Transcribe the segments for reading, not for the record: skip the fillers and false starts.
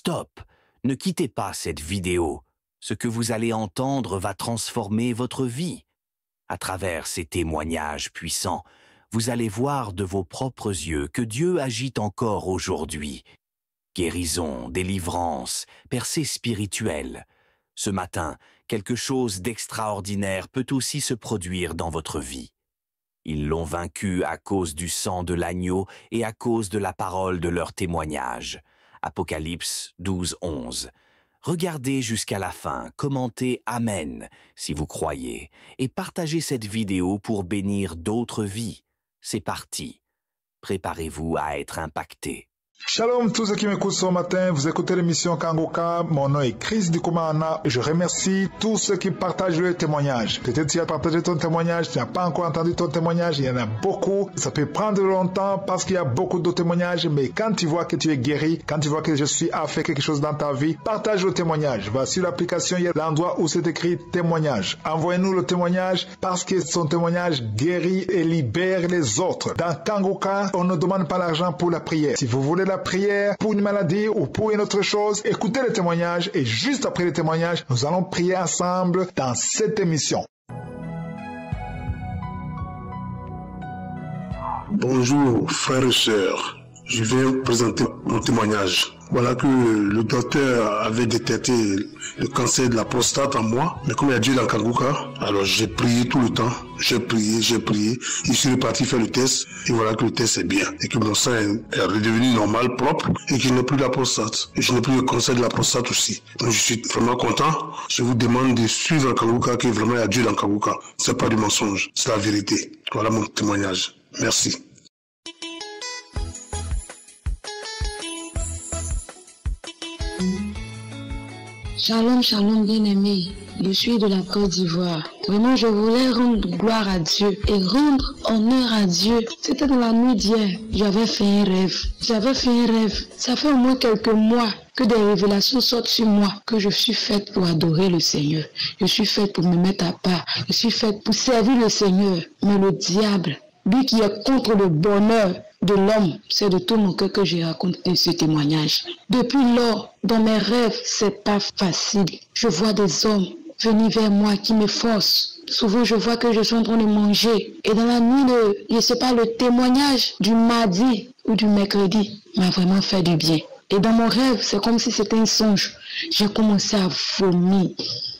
Stop! Ne quittez pas cette vidéo. Ce que vous allez entendre va transformer votre vie. À travers ces témoignages puissants, vous allez voir de vos propres yeux que Dieu agit encore aujourd'hui. Guérison, délivrance, percée spirituelle. Ce matin, quelque chose d'extraordinaire peut aussi se produire dans votre vie. Ils l'ont vaincu à cause du sang de l'agneau et à cause de la parole de leur témoignage. Apocalypse 12, 11. Regardez jusqu'à la fin, commentez Amen si vous croyez et partagez cette vidéo pour bénir d'autres vies. C'est parti. Préparez-vous à être impacté. Shalom tous ceux qui m'écoutent ce matin, vous écoutez l'émission Kangoka, mon nom est Chris Dukoumana et je remercie tous ceux qui partagent le témoignage. Peut-être tu as partagé ton témoignage, tu n'as pas encore entendu ton témoignage, il y en a beaucoup, ça peut prendre longtemps parce qu'il y a beaucoup de témoignages, mais quand tu vois que tu es guéri, quand tu vois que je suis à faire quelque chose dans ta vie, partage le témoignage. Va sur l'application, il y a l'endroit où c'est écrit témoignage. Envoyez-nous le témoignage parce que son témoignage guérit et libère les autres. Dans Kangoka, on ne demande pas l'argent pour la prière. Si vous voulez la prière pour une maladie ou pour une autre chose, écoutez le témoignage et juste après le témoignage, nous allons prier ensemble dans cette émission. Bonjour frères et sœurs, je viens présenter mon témoignage. Voilà que le docteur avait détecté le cancer de la prostate en moi, mais comme il y a Dieu dans Kangoka, alors j'ai prié tout le temps, j'ai prié, je suis reparti faire le test, et voilà que le test est bien, et que mon sang est redevenu normal, propre, et que je n'ai plus la prostate, et je n'ai plus le cancer de la prostate aussi. Donc je suis vraiment content, je vous demande de suivre Kangoka, que vraiment il y a Dieu dans Kangoka, c'est pas du mensonge, c'est la vérité. Voilà mon témoignage, merci. Shalom, shalom bien-aimé, je suis de la Côte d'Ivoire. Vraiment, je voulais rendre gloire à Dieu et rendre honneur à Dieu. C'était dans la nuit d'hier, j'avais fait un rêve. Ça fait au moins quelques mois que des révélations sortent sur moi, que je suis faite pour adorer le Seigneur. Je suis faite pour me mettre à part. Je suis faite pour servir le Seigneur. Mais le diable, lui qui est contre le bonheur de l'homme, c'est de tout mon cœur que j'ai raconté ce témoignage. Depuis lors, dans mes rêves, c'est pas facile. Je vois des hommes venir vers moi qui me forcent. Souvent, je vois que je suis en train de manger. Et dans la nuit, je sais pas, le témoignage du mardi ou du mercredi m'a vraiment fait du bien. Et dans mon rêve, c'est comme si c'était un songe. J'ai commencé à vomir.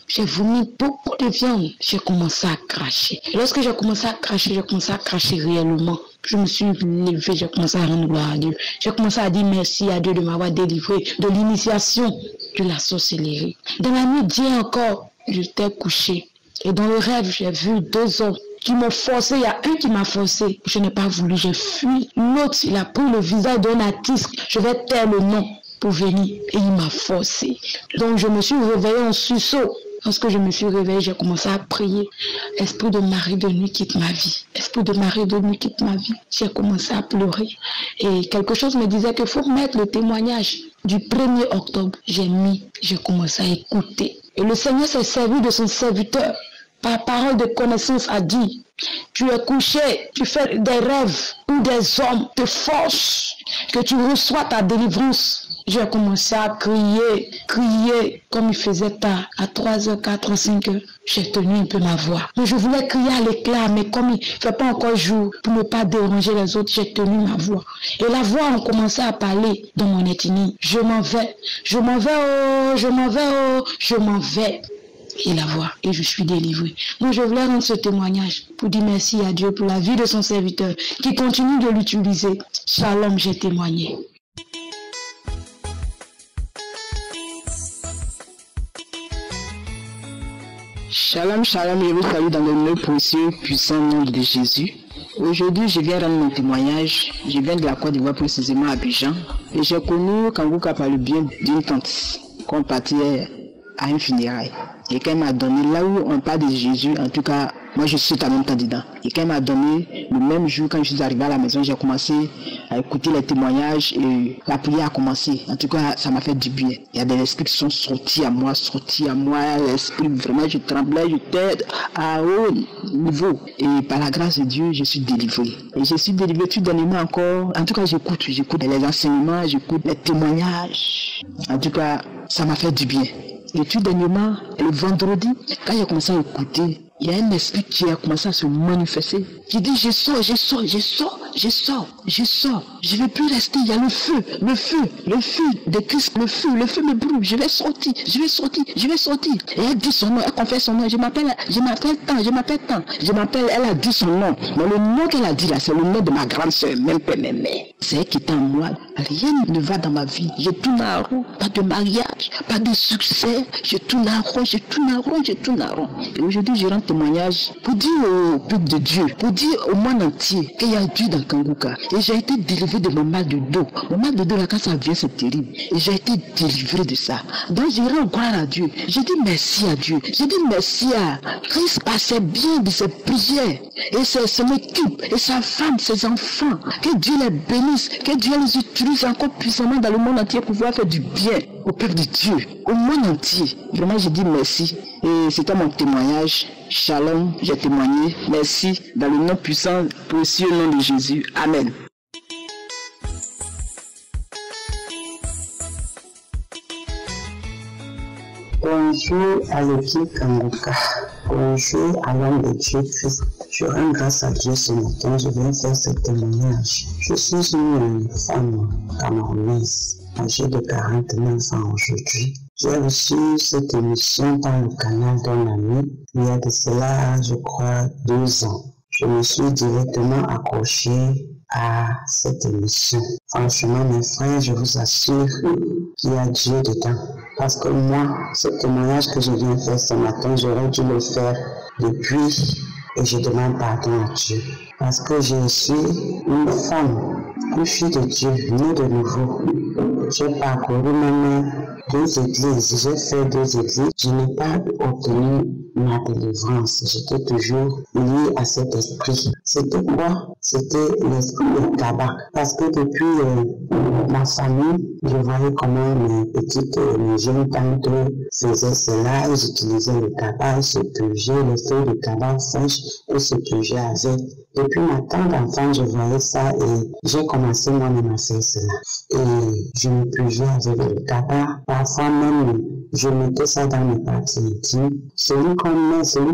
J'ai vomi beaucoup de viande. J'ai commencé à cracher. Et lorsque j'ai commencé à cracher réellement. Je me suis levée, j'ai commencé à rendre gloire à Dieu. J'ai commencé à dire merci à Dieu de m'avoir délivré de l'initiation de la sorcellerie. Dans la nuit d'hier encore, j'étais couchée. Et dans le rêve, j'ai vu deux hommes qui m'ont forcé. Il y a un qui m'a forcé. Je n'ai pas voulu, j'ai fui. L'autre, il a pris le visage d'un artiste. Je vais taire le nom pour venir. Et il m'a forcé. Donc je me suis réveillée en sursaut. Lorsque je me suis réveillée, j'ai commencé à prier. Esprit de mari de nuit quitte ma vie. Esprit de mari de nuit quitte ma vie. J'ai commencé à pleurer. Et quelque chose me disait qu'il faut mettre le témoignage du 1er octobre. J'ai commencé à écouter. Et le Seigneur s'est servi de son serviteur. Par parole de connaissance a dit, tu es couché, tu fais des rêves où des hommes te forcent, que tu reçois ta délivrance. J'ai commencé à crier comme il faisait tard, à 3h, 4h, 5h. J'ai tenu un peu ma voix. Mais je voulais crier à l'éclat, mais comme il ne fait pas encore jour, pour ne pas déranger les autres, j'ai tenu ma voix. Et la voix a commencé à parler dans mon ethnie. Je m'en vais, oh, je m'en vais, oh, je m'en vais. Et la voix, et je suis délivrée. Donc je voulais rendre ce témoignage pour dire merci à Dieu pour la vie de son serviteur qui continue de l'utiliser. Shalom, j'ai témoigné. Shalom, shalom, je vous salue dans le nom précieux, puissant nom de Jésus. Aujourd'hui, je viens rendre mon témoignage. Je viens de la Côte d'Ivoire, précisément à Abidjan. Et j'ai connu Kangoka par le bien d'une tante qu'on partait à un funérail. Et qu'elle m'a donné là où on parle de Jésus, en tout cas, moi je suis en même temps dedans. Et quand il m'a donné, le même jour, quand je suis arrivé à la maison, j'ai commencé à écouter les témoignages et la prière a commencé. En tout cas, ça m'a fait du bien. Il y a des esprits qui sont sortis à moi, l'esprit, vraiment, je tremblais, j'étais à haut niveau. Et par la grâce de Dieu, je suis délivré. Et je suis délivré tout dernièrement encore. En tout cas, j'écoute les enseignements, j'écoute les témoignages. En tout cas, ça m'a fait du bien. Et tout dernièrement, le vendredi, quand j'ai commencé à écouter, il y a un esprit qui a commencé à se manifester. Qui dit, je sors. Je ne vais plus rester, il y a le feu de Christ, le feu me brûle, je vais sortir. Et elle dit son nom, elle confesse son nom, je m'appelle tant. Elle a dit son nom. Mais le nom qu'elle a dit là, c'est le nom de ma grande soeur, même pas mes mères. C'est elle qui est en moi. Rien ne va dans ma vie. Je tourne en rond, pas de mariage, pas de succès. Je tourne en rond. Et aujourd'hui, je rends témoignage pour dire au peuple de Dieu, pour dire au monde entier qu'il y a Dieu dans Kanguka. Et j'ai été délivré de mon mal de dos. Mon mal de dos, là, quand ça vient, c'est terrible. Et j'ai été délivré de ça. Donc, je rends gloire à Dieu. Je dis merci à Dieu. Je dis merci à Christ passait bien de ses prières. Et son équipe, et sa femme, ses enfants. Que Dieu les bénisse. Que Dieu les utilise encore puissamment dans le monde entier pour pouvoir faire du bien au peuple de Dieu, au monde entier. Vraiment, je dis merci. Et c'était mon témoignage. Shalom, j'ai témoigné. Merci. Dans le nom puissant, précieux nom de Jésus. Amen. Bonjour à l'équipe Kanguka. Bonjour à l'homme de Dieu Christ. Je rends grâce à Dieu ce matin. Je viens faire ce témoignage. Je suis une femme camerounaise, âgée de 49 ans aujourd'hui. J'ai reçu cette émission dans le canal d'un ami il y a de cela, je crois, 2 ans. Je me suis directement accroché à cette émission. Franchement, mes frères, je vous assure qu'il y a Dieu dedans. Parce que moi, ce témoignage que je viens faire ce matin, j'aurais dû le faire depuis et je demande pardon à Dieu. Parce que je suis une femme, une fille de Dieu, née de nouveau. J'ai parcouru même 2 églises, j'ai fait 2 églises. Je n'ai pas obtenu ma délivrance. J'étais toujours lié à cet esprit. C'était quoi? C'était l'esprit du tabac. Parce que depuis ma famille, je voyais comment mes jeunes tantes faisaient cela. Ils utilisaient le tabac, ils se purgeaient les feuilles de tabac fraîches et se purgeaient avec. Depuis ma tante enfant, je voyais ça et j'ai commencé moi-même à faire cela. Et je me purgeais avec le tabac. Parfois même, je mettais ça dans mes parties intimes. Celui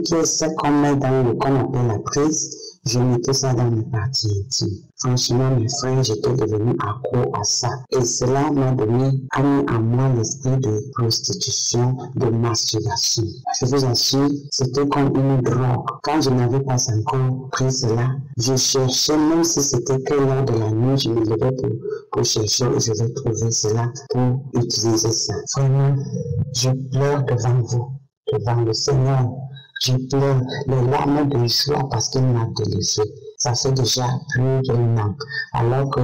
qui est sec qu'on met dans le qu'on appelle la prise, je mettais ça dans mes parties intimes. Franchement, mes frères, j'étais devenu accro à ça. Et cela m'a mis en moi l'esprit de prostitution, de masturbation. Je vous assure, c'était comme une drogue. Quand je n'avais pas encore pris cela, je cherchais, même si c'était que l'heure de la nuit, je me levais pour chercher et je vais trouver cela pour utiliser ça. Vraiment, je pleure devant vous, devant le Seigneur. Je pleure les larmes de joie parce qu'il m'a délivré. Ça fait déjà plus d'1 an. Alors que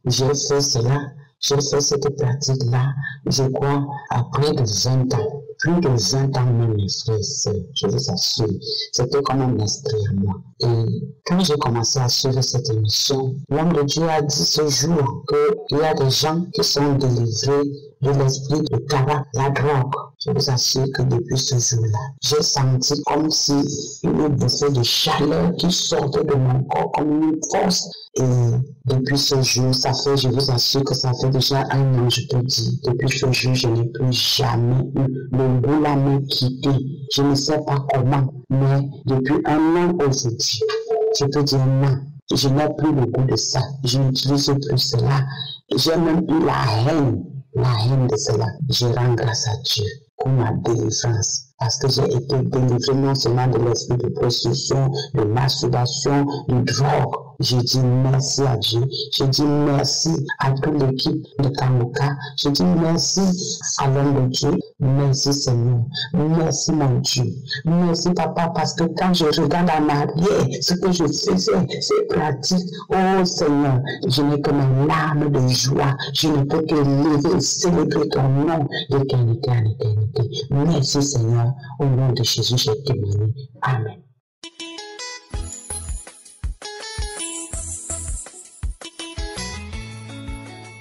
j'ai fait cela, j'ai fait cette pratique-là, je crois, après de 20 ans. Plus de 20 ans même, mes frères et sœurs, je vous assure. C'était comme un esprit à moi. Et quand j'ai commencé à suivre cette émission, l'homme de Dieu a dit ce jour qu'il y a des gens qui sont délivrés de l'esprit de tabac, la drogue. Je vous assure que depuis ce jour-là, j'ai senti comme si une bouffée de chaleur qui sortait de mon corps comme une force. Et depuis ce jour, je vous assure que ça fait déjà 1 an, je te dis. Depuis ce jour, je n'ai plus jamais eu le goût à me quitter. Je ne sais pas comment, mais depuis 1 an aujourd'hui, je peux dire non. Je n'ai plus le goût de ça. Je n'utilise plus cela. J'ai même eu la haine de cela. Je rends grâce à Dieu pour ma délivrance. Parce que j'ai été délivré non seulement de l'esprit de prostitution, de masturbation, de drogue. Je dis merci à Dieu. Je dis merci à toute l'équipe de Kanguka. Je dis merci à l'homme de Dieu. Merci Seigneur. Merci mon Dieu. Merci Papa parce que quand je regarde en arrière, ce que je faisais, c'est pratique. Oh Seigneur, je n'ai que mes larmes de joie. Je ne peux que lever et célébrer ton nom d'éternité en éternité. Merci Seigneur. Au nom de Jésus, j'ai témoigné. Amen.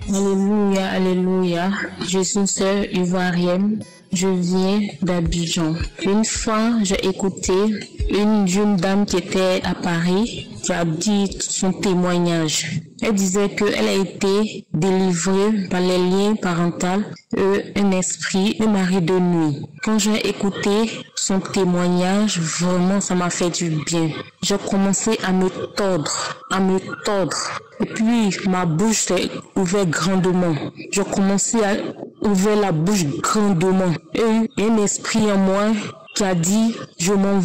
Alléluia, alléluia. Je suis une sœur ivoirienne. Je viens d'Abidjan. Une fois, j'ai écouté une jeune dame qui était à Paris, qui a dit son témoignage. Elle disait qu'elle a été délivrée par les liens parentaux, un esprit, un mari de nuit. Quand j'ai écouté son témoignage, vraiment, ça m'a fait du bien. J'ai commencé à me tordre. Et puis, ma bouche s'est ouverte grandement. J'ai commencé à ouvrir la bouche grandement. Et un esprit en moi qui a dit, je m'en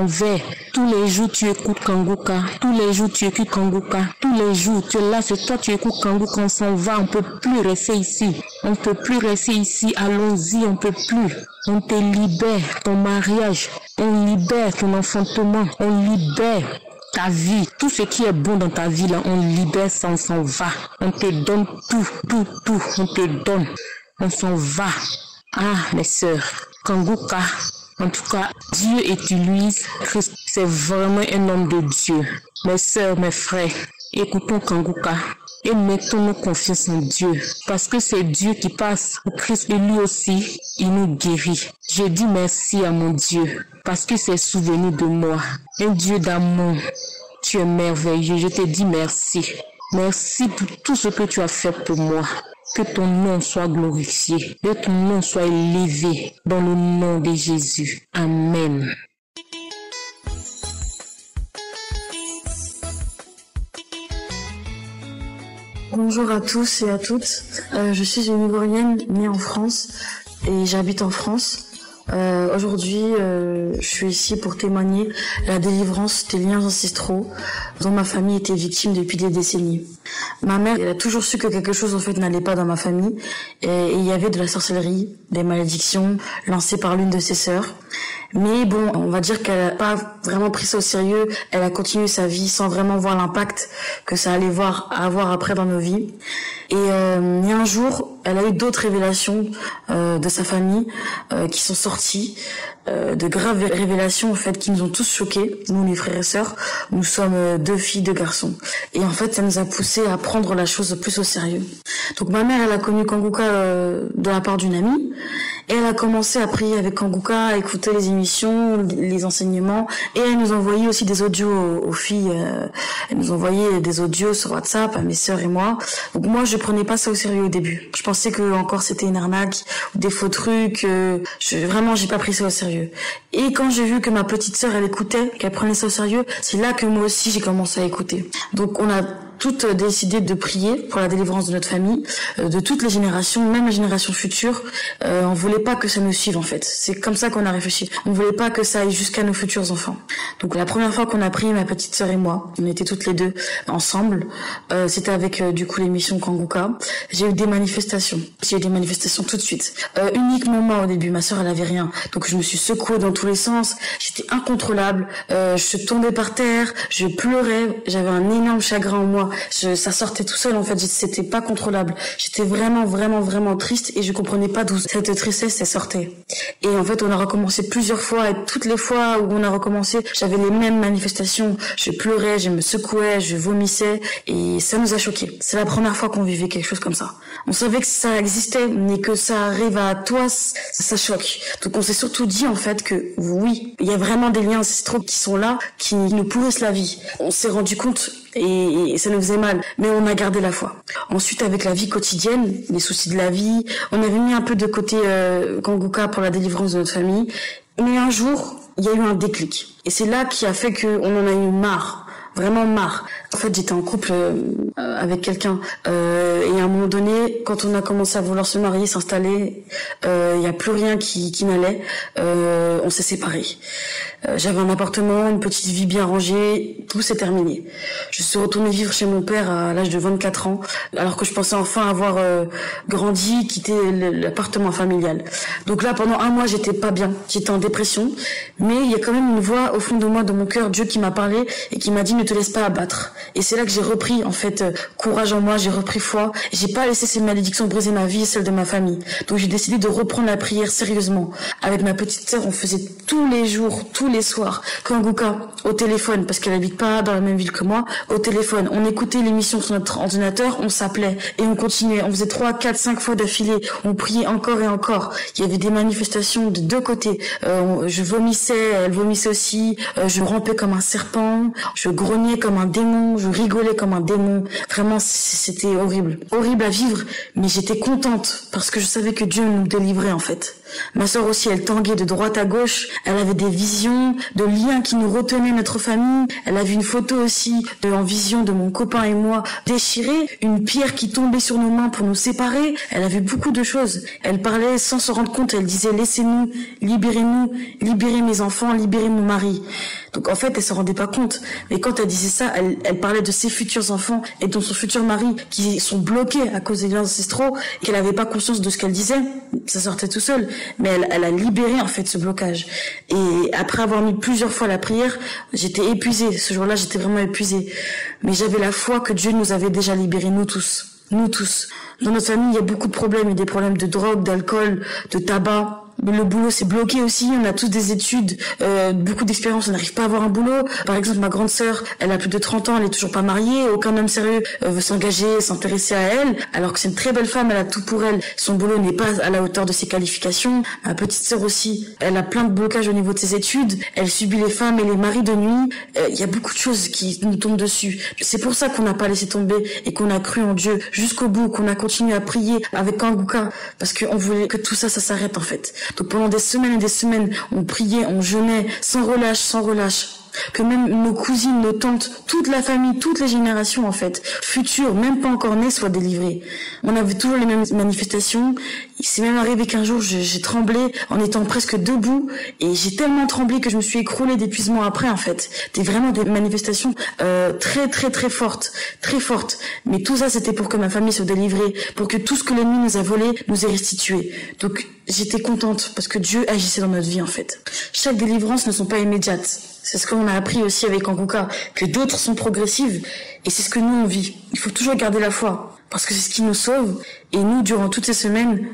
vais. Tous les jours, tu écoutes Kanguka. Tous les jours, tu écoutes Kanguka. Tous les jours, tu es là, c'est toi, tu écoutes Kanguka. On s'en va, on peut plus rester ici. Allons-y, on peut plus. On te libère, ton mariage. On libère ton enfantement. On libère ta vie. Tout ce qui est bon dans ta vie, là, on libère ça, on s'en va. On te donne tout. On te donne. On s'en va. Ah, mes sœurs. Kanguka, en tout cas, Dieu utilise Christ. C'est vraiment un homme de Dieu. Mes sœurs, mes frères, écoutons Kanguka et mettons nos confiance en Dieu. Parce que c'est Dieu qui passe au Christ et lui aussi, il nous guérit. Je dis merci à mon Dieu parce que c'est souvenu de moi. Un Dieu d'amour, tu es merveilleux. Je te dis merci. Merci pour tout ce que tu as fait pour moi. Que ton nom soit glorifié, que ton nom soit élevé dans le nom de Jésus. Amen. Bonjour à tous et à toutes. Je suis une Ivoirienne née en France et j'habite en France. Aujourd'hui, je suis ici pour témoigner la délivrance des liens ancestraux dont ma famille était victime depuis des décennies. Ma mère, elle a toujours su que quelque chose en fait n'allait pas dans ma famille et il y avait de la sorcellerie, des malédictions lancées par l'une de ses sœurs. Mais bon, on va dire qu'elle n'a pas vraiment pris ça au sérieux. Elle a continué sa vie sans vraiment voir l'impact que ça allait avoir après dans nos vies. Et il y a un jour, elle a eu d'autres révélations de sa famille qui sont sorties, de graves révélations en fait qui nous ont tous choqués, nous les frères et sœurs. Nous sommes 2 filles, 2 garçons. Et en fait, ça nous a poussé à prendre la chose plus au sérieux. Donc ma mère, elle a connu Kanguka de la part d'une amie. Et elle a commencé à prier avec Kanguka, à écouter les émissions, les enseignements. Et elle nous envoyait aussi des audios aux filles. Elle nous envoyait des audios sur WhatsApp à mes sœurs et moi. Donc moi, je prenais pas ça au sérieux au début. Je pensais que encore c'était une arnaque ou des faux trucs. Vraiment, j'ai pas pris ça au sérieux. Et quand j'ai vu que ma petite sœur, elle écoutait, qu'elle prenait ça au sérieux, c'est là que moi aussi, j'ai commencé à écouter. Donc on a toutes décidé de prier pour la délivrance de notre famille, de toutes les générations, même les générations futures. On voulait pas que ça nous suive en fait. C'est comme ça qu'on a réfléchi. On voulait pas que ça aille jusqu'à nos futurs enfants. Donc la première fois qu'on a prié, ma petite sœur et moi, on était toutes les deux ensemble. C'était avec du coup l'émission Kanguka. J'ai eu des manifestations. J'ai eu des manifestations tout de suite. Uniquement moi au début. Ma sœur elle avait rien. Donc je me suis secouée dans tous les sens. J'étais incontrôlable. Je tombais par terre. Je pleurais. J'avais un énorme chagrin en moi. Ça sortait tout seul en fait, c'était pas contrôlable. J'étais vraiment triste et je comprenais pas d'où cette tristesse elle sortait. Et en fait on a recommencé plusieurs fois et toutes les fois où on a recommencé, j'avais les mêmes manifestations. Je pleurais, je me secouais, je vomissais et ça nous a choqués. C'est la première fois qu'on vivait quelque chose comme ça. On savait que ça existait mais que ça arrive à toi, ça choque. Donc on s'est surtout dit en fait que oui, il y a vraiment des liens ancestraux qui sont là, qui nous pourrissent la vie. On s'est rendu compte et ça nous faisait mal, mais on a gardé la foi. Ensuite, avec la vie quotidienne, les soucis de la vie, on avait mis un peu de côté Kanguka pour la délivrance de notre famille. Mais un jour, il y a eu un déclic. Et c'est là qui a fait qu'on en a eu marre. Vraiment marre. En fait, j'étais en couple avec quelqu'un et à un moment donné, quand on a commencé à vouloir se marier, s'installer, il y a plus rien qui n'allait. On s'est séparés. J'avais un appartement, une petite vie bien rangée, tout s'est terminé. Je suis retournée vivre chez mon père à l'âge de 24 ans, alors que je pensais enfin avoir grandi, quitté l'appartement familial. Donc là, pendant 1 mois, j'étais pas bien, j'étais en dépression, mais il y a quand même une voix au fond de moi, dans mon cœur, Dieu qui m'a parlé et qui m'a dit ne te laisse pas abattre. Et c'est là que j'ai repris, en fait, courage en moi, j'ai repris foi. J'ai pas laissé ces malédictions briser ma vie et celle de ma famille. Donc j'ai décidé de reprendre la prière sérieusement. Avec ma petite sœur, on faisait tous les jours, tous les soirs, Kanguka, au téléphone, parce qu'elle habite pas dans la même ville que moi, au téléphone. On écoutait l'émission sur notre ordinateur, on s'appelait et on continuait. On faisait 3, 4, 5 fois d'affilée. On priait encore et encore. Il y avait des manifestations de deux côtés. Je vomissais, elle vomissait aussi. Je rampais comme un serpent. Je grognais comme un démon. Je rigolais comme un démon. Vraiment, c'était horrible. Horrible à vivre, mais j'étais contente parce que je savais que Dieu nous délivrait en fait. Ma sœur aussi, elle tanguait de droite à gauche. Elle avait des visions de liens qui nous retenaient notre famille. Elle a vu une photo aussi en vision de mon copain et moi déchirée, une pierre qui tombait sur nos mains pour nous séparer. Elle a vu beaucoup de choses. Elle parlait sans se rendre compte. Elle disait laissez-nous, libérez mes enfants, libérez mon mari. Donc en fait, elle se rendait pas compte. Mais quand elle disait ça, elle parlait de ses futurs enfants et de son futur mari qui sont bloqués à cause des liens ancestraux et qu'elle avait pas conscience de ce qu'elle disait. Ça sortait tout seul. Mais elle a libéré en fait ce blocage. Et après avoir mis plusieurs fois la prière, j'étais épuisée. Ce jour-là, j'étais vraiment épuisée. Mais j'avais la foi que Dieu nous avait déjà libérés, nous tous. Nous tous. Dans notre famille, il y a beaucoup de problèmes. Il y a des problèmes de drogue, d'alcool, de tabac. Mais le boulot c'est bloqué aussi, on a tous des études, beaucoup d'expérience, on n'arrive pas à avoir un boulot. Par exemple, ma grande sœur, elle a plus de 30 ans, elle est toujours pas mariée, aucun homme sérieux veut s'engager, s'intéresser à elle, alors que c'est une très belle femme, elle a tout pour elle. Son boulot n'est pas à la hauteur de ses qualifications. Ma petite sœur aussi, elle a plein de blocages au niveau de ses études, elle subit les femmes et les maris de nuit. Il y a beaucoup de choses qui nous tombent dessus. C'est pour ça qu'on n'a pas laissé tomber et qu'on a cru en Dieu jusqu'au bout, qu'on a continué à prier avec Kanguka, parce qu'on voulait que tout ça s'arrête en fait. Donc pendant des semaines et des semaines, on priait, on jeûnait, sans relâche. Que même nos cousines, nos tantes, toute la famille, toutes les générations en fait, futures, même pas encore nées, soient délivrées. On avait toujours les mêmes manifestations. Il s'est même arrivé qu'un jour, j'ai tremblé en étant presque debout et j'ai tellement tremblé que je me suis écroulée d'épuisement après en fait. C'était vraiment des manifestations très fortes. Mais tout ça, c'était pour que ma famille soit délivrée, pour que tout ce que l'ennemi nous a volé nous est restitué. Donc j'étais contente parce que Dieu agissait dans notre vie en fait. Chaque délivrance ne sont pas immédiates. C'est ce qu'on a appris aussi avec Kanguka, que d'autres sont progressives, et c'est ce que nous on vit. Il faut toujours garder la foi, parce que c'est ce qui nous sauve, et nous, durant toutes ces semaines,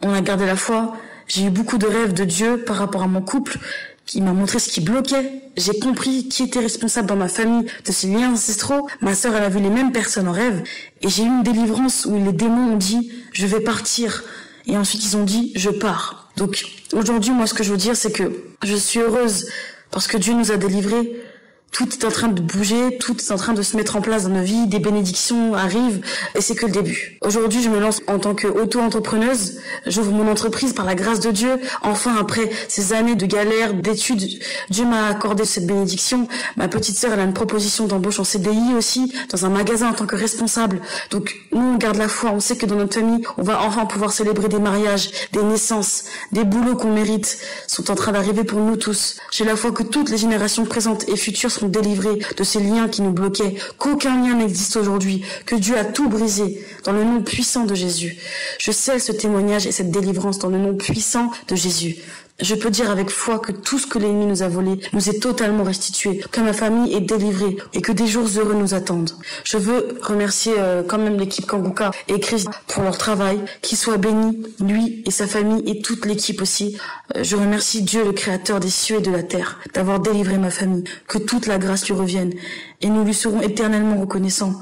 on a gardé la foi. J'ai eu beaucoup de rêves de Dieu par rapport à mon couple, qui m'a montré ce qui bloquait. J'ai compris qui était responsable dans ma famille de ces liens ancestraux. Ma sœur, elle a vu les mêmes personnes en rêve, et j'ai eu une délivrance où les démons ont dit « je vais partir », et ensuite ils ont dit « je pars ». Donc aujourd'hui, moi, ce que je veux dire, c'est que je suis heureuse, parce que Dieu nous a délivrés. Tout est en train de bouger, tout est en train de se mettre en place dans nos vies, des bénédictions arrivent, et c'est que le début. Aujourd'hui, je me lance en tant qu'auto-entrepreneuse, j'ouvre mon entreprise par la grâce de Dieu. Enfin, après ces années de galère, d'études, Dieu m'a accordé cette bénédiction. Ma petite sœur, elle a une proposition d'embauche en CDI aussi, dans un magasin en tant que responsable. Donc, nous, on garde la foi, on sait que dans notre famille, on va enfin pouvoir célébrer des mariages, des naissances, des boulots qu'on mérite, sont en train d'arriver pour nous tous. J'ai la foi que toutes les générations présentes et futures sont délivrés de ces liens qui nous bloquaient, qu'aucun lien n'existe aujourd'hui, que Dieu a tout brisé dans le nom puissant de Jésus. Je scelle ce témoignage et cette délivrance dans le nom puissant de Jésus. Je peux dire avec foi que tout ce que l'ennemi nous a volé nous est totalement restitué, que ma famille est délivrée et que des jours heureux nous attendent. Je veux remercier quand même l'équipe Kanguka et Chris pour leur travail, qu'il soit béni, lui et sa famille et toute l'équipe aussi. Je remercie Dieu, le créateur des cieux et de la terre, d'avoir délivré ma famille, que toute la grâce lui revienne et nous lui serons éternellement reconnaissants.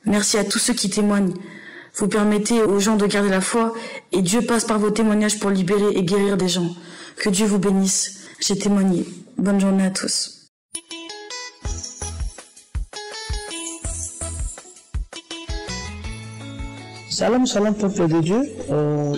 Merci à tous ceux qui témoignent. Vous permettez aux gens de garder la foi et Dieu passe par vos témoignages pour libérer et guérir des gens. Que Dieu vous bénisse. J'ai témoigné. Bonne journée à tous. Shalom, shalom, peuple de Dieu.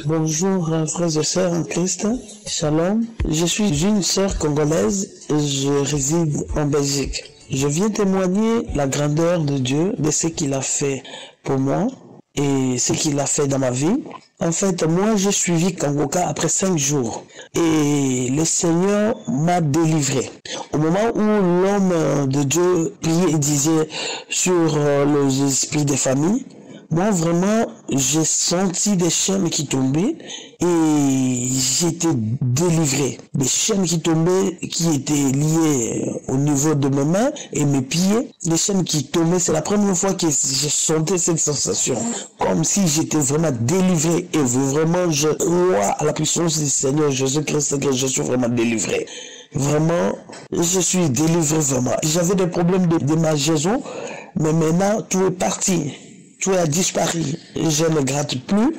Bonjour, frères et sœurs en Christ. Shalom. Je suis une sœur congolaise et je réside en Belgique. Je viens témoigner la grandeur de Dieu, de ce qu'il a fait pour moi et ce qu'il a fait dans ma vie. En fait, moi, j'ai suivi Kanguka après 5 jours et le Seigneur m'a délivré. Au moment où l'homme de Dieu priait et disait sur les esprits des familles, Moi, vraiment, j'ai senti des chaînes qui tombaient et j'étais délivré. Des chaînes qui tombaient, qui étaient liées au niveau de mes mains et mes pieds. Des chaînes qui tombaient, c'est la première fois que j'ai senti cette sensation. Comme si j'étais vraiment délivré. Et vraiment, je crois à la puissance du Seigneur Jésus-Christ que je suis vraiment délivré. Vraiment, je suis délivré vraiment. J'avais des problèmes de ma liaison, mais maintenant, tout est parti. Tout a disparu. Je ne gratte plus.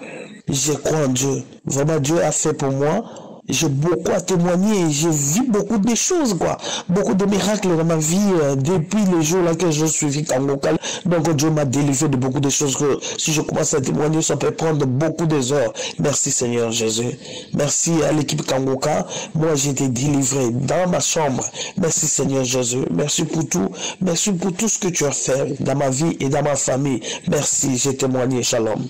Je crois en Dieu. Vraiment, Dieu a fait pour moi. J'ai beaucoup à témoigner. J'ai vu beaucoup de choses, quoi. Beaucoup de miracles dans ma vie depuis le jour là que je suis Kangoka. Donc, Dieu m'a délivré de beaucoup de choses que si je commence à témoigner, ça peut prendre beaucoup des heures. Merci, Seigneur Jésus. Merci à l'équipe Kangoka. Moi, j'ai été délivré dans ma chambre. Merci, Seigneur Jésus. Merci pour tout. Merci pour tout ce que tu as fait dans ma vie et dans ma famille. Merci, j'ai témoigné. Shalom.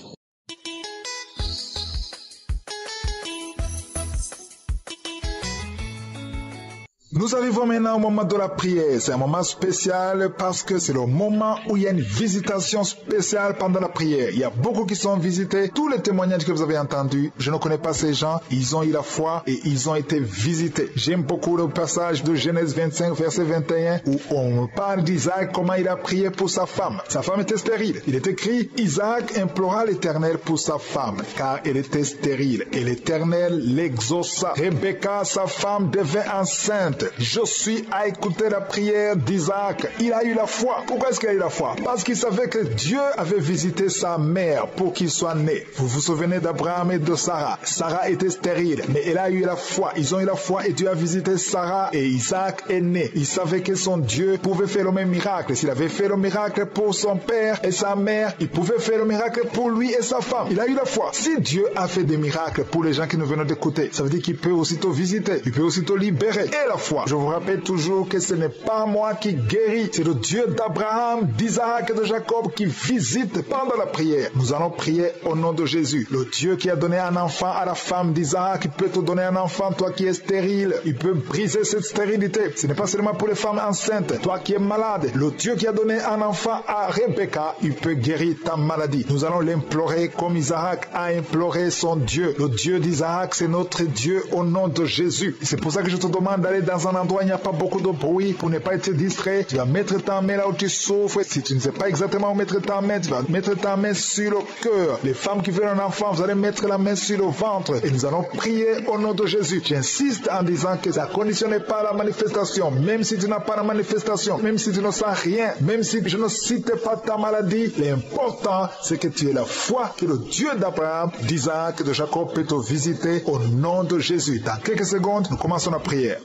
Nous arrivons maintenant au moment de la prière. C'est un moment spécial parce que c'est le moment où il y a une visitation spéciale pendant la prière. Il y a beaucoup qui sont visités. Tous les témoignages que vous avez entendus, je ne connais pas ces gens. Ils ont eu la foi et ils ont été visités. J'aime beaucoup le passage de Genèse 25, verset 21, où on parle d'Isaac, comment il a prié pour sa femme. Sa femme était stérile. Il est écrit, Isaac implora l'Éternel pour sa femme, car elle était stérile. Et l'Éternel l'exauça. Rebecca, sa femme, devint enceinte. Je suis à écouter la prière d'Isaac. Il a eu la foi. Pourquoi est-ce qu'il a eu la foi? Parce qu'il savait que Dieu avait visité sa mère pour qu'il soit né. Vous vous souvenez d'Abraham et de Sarah. Sarah était stérile, mais elle a eu la foi. Ils ont eu la foi et Dieu a visité Sarah et Isaac est né. Il savait que son Dieu pouvait faire le même miracle. S'il avait fait le miracle pour son père et sa mère, il pouvait faire le miracle pour lui et sa femme. Il a eu la foi. Si Dieu a fait des miracles pour les gens qui nous viennent d'écouter, ça veut dire qu'il peut aussitôt visiter. Il peut aussitôt libérer. Et la foi. Je vous rappelle toujours que ce n'est pas moi qui guéris, c'est le Dieu d'Abraham, d'Isaac et de Jacob qui visite pendant la prière. Nous allons prier au nom de Jésus. Le Dieu qui a donné un enfant à la femme d'Isaac, il peut te donner un enfant, toi qui es stérile. Il peut briser cette stérilité. Ce n'est pas seulement pour les femmes enceintes. Toi qui es malade, le Dieu qui a donné un enfant à Rebecca, il peut guérir ta maladie. Nous allons l'implorer comme Isaac a imploré son Dieu. Le Dieu d'Isaac, c'est notre Dieu au nom de Jésus. C'est pour ça que je te demande d'aller dans un endroit où il n'y a pas beaucoup de bruit pour ne pas être distrait. Tu vas mettre ta main là où tu souffres. Si tu ne sais pas exactement où mettre ta main, tu vas mettre ta main sur le cœur. Les femmes qui veulent un enfant, vous allez mettre la main sur le ventre et nous allons prier au nom de Jésus. J'insiste en disant que ça ne conditionne pas la manifestation. Même si tu n'as pas la manifestation, même si tu ne sens rien, même si je ne cite pas ta maladie, l'important c'est que tu aies la foi que le Dieu d'Abraham, d'Isaac et de Jacob peut te visiter au nom de Jésus. Dans quelques secondes, nous commençons la prière.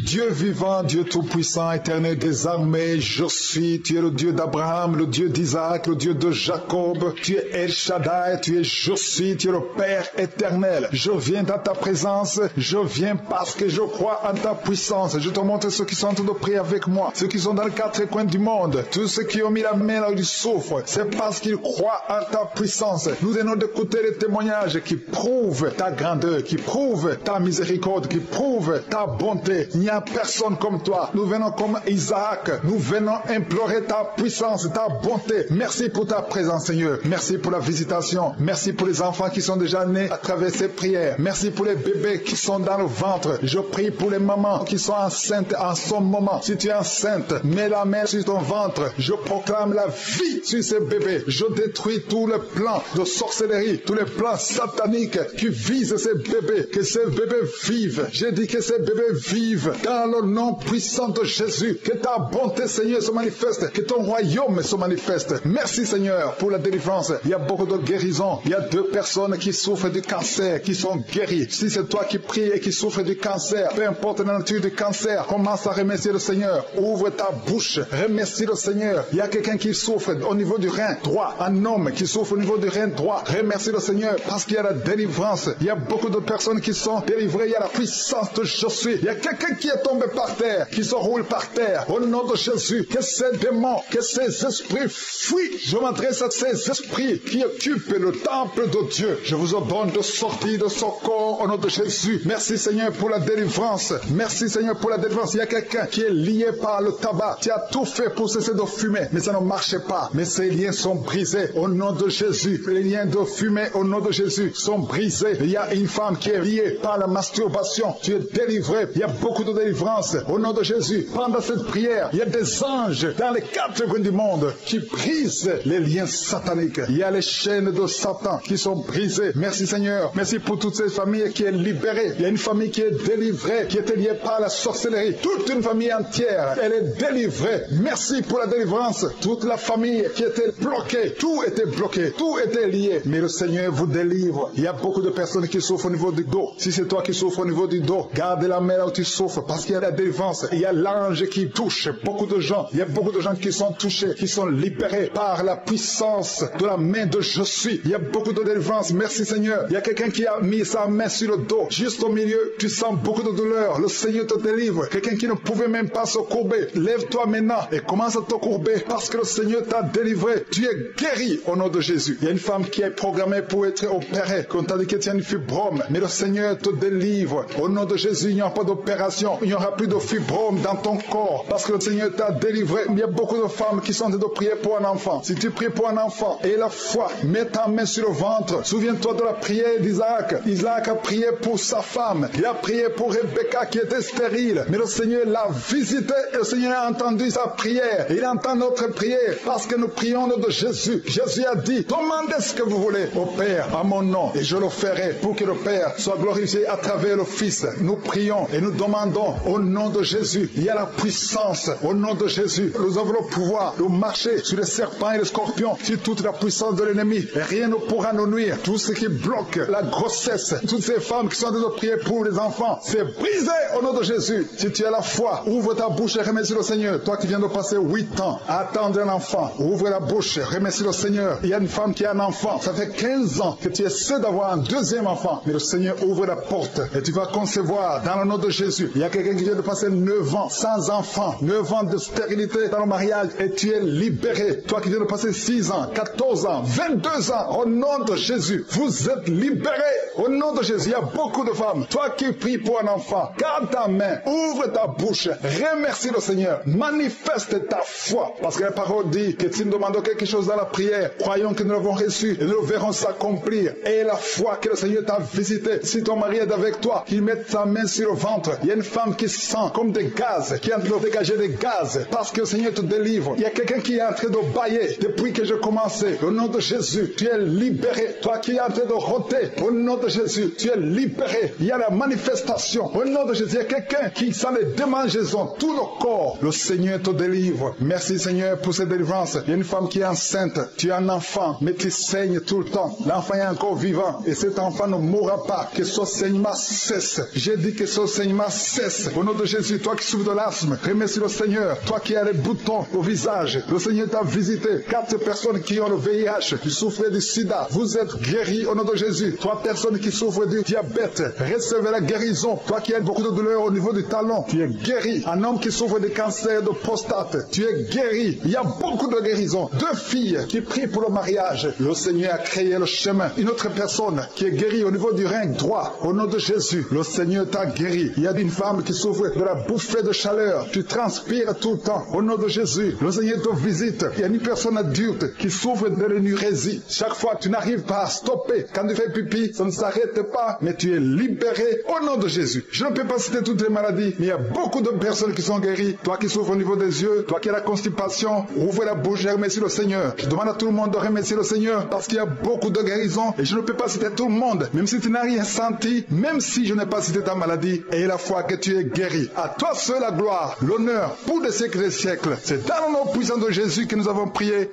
Dieu vivant, Dieu tout-puissant, éternel des armées, je suis, tu es le Dieu d'Abraham, le Dieu d'Isaac, le Dieu de Jacob, tu es El Shaddai, tu es je suis, tu es le Père éternel. Je viens dans ta présence, je viens parce que je crois en ta puissance. Je te montre ceux qui sont en train de prier avec moi, ceux qui sont dans les quatre coins du monde, tous ceux qui ont mis la main là où ils souffrent, c'est parce qu'ils croient en ta puissance. Nous venons d'écouter les témoignages qui prouvent ta grandeur, qui prouvent ta miséricorde, qui prouvent ta bonté. Il n'y a personne comme toi. Nous venons comme Isaac. Nous venons implorer ta puissance, ta bonté. Merci pour ta présence, Seigneur. Merci pour la visitation. Merci pour les enfants qui sont déjà nés à travers ces prières. Merci pour les bébés qui sont dans le ventre. Je prie pour les mamans qui sont enceintes en ce moment. Si tu es enceinte, mets la main sur ton ventre. Je proclame la vie sur ces bébés. Je détruis tous les plans de sorcellerie, tous les plans sataniques qui visent ces bébés. Que ces bébés vivent. J'ai dit que ces bébés vivent dans le nom puissant de Jésus. Que ta bonté, Seigneur, se manifeste. Que ton royaume se manifeste. Merci, Seigneur, pour la délivrance. Il y a beaucoup de guérisons. Il y a 2 personnes qui souffrent du cancer, qui sont guéries. Si c'est toi qui pries et qui souffres du cancer, peu importe la nature du cancer, commence à remercier le Seigneur. Ouvre ta bouche. Remercie le Seigneur. Il y a quelqu'un qui souffre au niveau du rein droit. Un homme qui souffre au niveau du rein droit. Remercie le Seigneur parce qu'il y a la délivrance. Il y a beaucoup de personnes qui sont délivrées. Il y a la puissance de je suis. Il y a quelqu'un qui est est tombé par terre, qui se roule par terre. Au nom de Jésus, que ces démons, que ces esprits fuient. Je m'adresse à ces esprits qui occupent le temple de Dieu. Je vous ordonne de sortir de son corps au nom de Jésus. Merci Seigneur pour la délivrance. Merci Seigneur pour la délivrance. Il y a quelqu'un qui est lié par le tabac. Tu as tout fait pour cesser de fumer, mais ça ne marchait pas. Mais ces liens sont brisés au nom de Jésus. Les liens de fumée au nom de Jésus sont brisés. Il y a une femme qui est liée par la masturbation. Tu es délivré. Il y a beaucoup de délivrance au nom de Jésus. Pendant cette prière, il y a des anges dans les 4 coins du monde qui brisent les liens sataniques. Il y a les chaînes de Satan qui sont brisées. Merci Seigneur. Merci pour toutes ces familles qui est libérée. Il y a une famille qui est délivrée, qui était liée par la sorcellerie. Toute une famille entière, elle est délivrée. Merci pour la délivrance. Toute la famille qui était bloquée, tout était bloqué, tout était lié. Mais le Seigneur vous délivre. Il y a beaucoup de personnes qui souffrent au niveau du dos. Si c'est toi qui souffres au niveau du dos, garde la main là où tu souffres parce qu'il y a la délivrance. Il y a l'ange qui touche beaucoup de gens. Il y a beaucoup de gens qui sont touchés, qui sont libérés par la puissance de la main de Je suis. Il y a beaucoup de délivrance. Merci Seigneur. Il y a quelqu'un qui a mis sa main sur le dos. Juste au milieu, tu sens beaucoup de douleur. Le Seigneur te délivre. Quelqu'un qui ne pouvait même pas se courber. Lève-toi maintenant et commence à te courber parce que le Seigneur t'a délivré. Tu es guéri au nom de Jésus. Il y a une femme qui est programmée pour être opérée. Quand on t'a dit que tu as une fibrome, mais le Seigneur te délivre. Au nom de Jésus, il n'y aura pas d'opération. Il n'y aura plus de fibrome dans ton corps parce que le Seigneur t'a délivré. Il y a beaucoup de femmes qui sont en train de prier pour un enfant. Si tu pries pour un enfant et la foi, mets ta main sur le ventre. Souviens-toi de la prière d'Isaac. Isaac a prié pour sa femme. Il a prié pour Rebecca qui était stérile. Mais le Seigneur l'a visité et le Seigneur a entendu sa prière. Il entend notre prière parce que nous prions au nom de Jésus. Jésus a dit, demandez ce que vous voulez au Père à mon nom et je le ferai pour que le Père soit glorifié à travers le Fils. Nous prions et nous demandons au nom de Jésus. Il y a la puissance au nom de Jésus. Nous avons le pouvoir de marcher sur les serpents et les scorpions, sur toute la puissance de l'ennemi. Et rien ne pourra nous nuire. Tout ce qui bloque la grossesse, toutes ces femmes qui sont en train de prier pour les enfants, c'est brisé au nom de Jésus. Si tu as la foi, ouvre ta bouche et remercie le Seigneur. Toi qui viens de passer 8 ans à attendre un enfant, ouvre la bouche, remercie le Seigneur. Il y a une femme qui a un enfant, ça fait 15 ans que tu essaies d'avoir un deuxième enfant, mais le Seigneur ouvre la porte et tu vas concevoir dans le nom de Jésus. Il y a quelqu'un qui vient de passer 9 ans sans enfant, 9 ans de stérilité dans le mariage et tu es libéré. Toi qui viens de passer 6 ans, 14 ans, 22 ans, au nom de Jésus, vous êtes libérés au nom de Jésus. Il y a beaucoup de femmes. Toi qui pries pour un enfant, garde ta main, ouvre ta bouche, remercie le Seigneur, manifeste ta foi. Parce que la parole dit que si nous demandons quelque chose dans la prière, croyons que nous l'avons reçu et nous le verrons s'accomplir. Et la foi que le Seigneur t'a visité. Si ton mari est avec toi, qu'il mette sa main sur le ventre. Il y a une femme qui sent comme des gaz, qui est en train de dégager des gaz parce que le Seigneur te délivre. Il y a quelqu'un qui est en train de bailler depuis que j'ai commencé. Au nom de Jésus, tu es libéré. Toi qui es en train de rôter, au nom de Jésus, tu es libéré. Il y a la manifestation. Au nom de Jésus, il y a quelqu'un qui sent les démangeaisons, tout le corps. Le Seigneur te délivre. Merci Seigneur pour cette délivrance. Il y a une femme qui est enceinte. Tu as un enfant, mais tu saignes tout le temps. L'enfant est encore vivant et cet enfant ne mourra pas. Que ce saignement cesse. J'ai dit que ce saignement cesse. Au nom de Jésus, toi qui souffres de l'asthme, remercie le Seigneur. Toi qui as les boutons au visage, le Seigneur t'a visité. 4 personnes qui ont le VIH, qui souffrent du sida, vous êtes guéris au nom de Jésus. 3 personnes qui souffrent du diabète, recevez la guérison. Toi qui as beaucoup de douleur au niveau du talon, tu es guéri. Un homme qui souffre de cancer de prostate, tu es guéri. Il y a beaucoup de guérisons. 2 filles qui prient pour le mariage, le Seigneur a créé le chemin. Une autre personne qui est guérie au niveau du rein droit, au nom de Jésus, le Seigneur t'a guéri. Il y a une femme qui souffre de la bouffée de chaleur, tu transpires tout le temps, au nom de Jésus, le Seigneur te visite. Il y a une personne adulte qui souffre de l'énurésie. Chaque fois tu n'arrives pas à stopper, quand tu fais pipi, ça ne s'arrête pas, mais tu es libéré au nom de Jésus. Je ne peux pas citer toutes les maladies, mais il y a beaucoup de personnes qui sont guéries. Toi qui souffres au niveau des yeux, toi qui as la constipation, ouvre la bouche et remercie le Seigneur. Je demande à tout le monde de remercier le Seigneur parce qu'il y a beaucoup de guérisons et je ne peux pas citer tout le monde, même si tu n'as rien senti, même si je n'ai pas cité ta maladie, et la foi que tu es guéri. À toi seul la gloire, l'honneur pour des siècles et des siècles. C'est dans le nom puissant de Jésus que nous avons prié.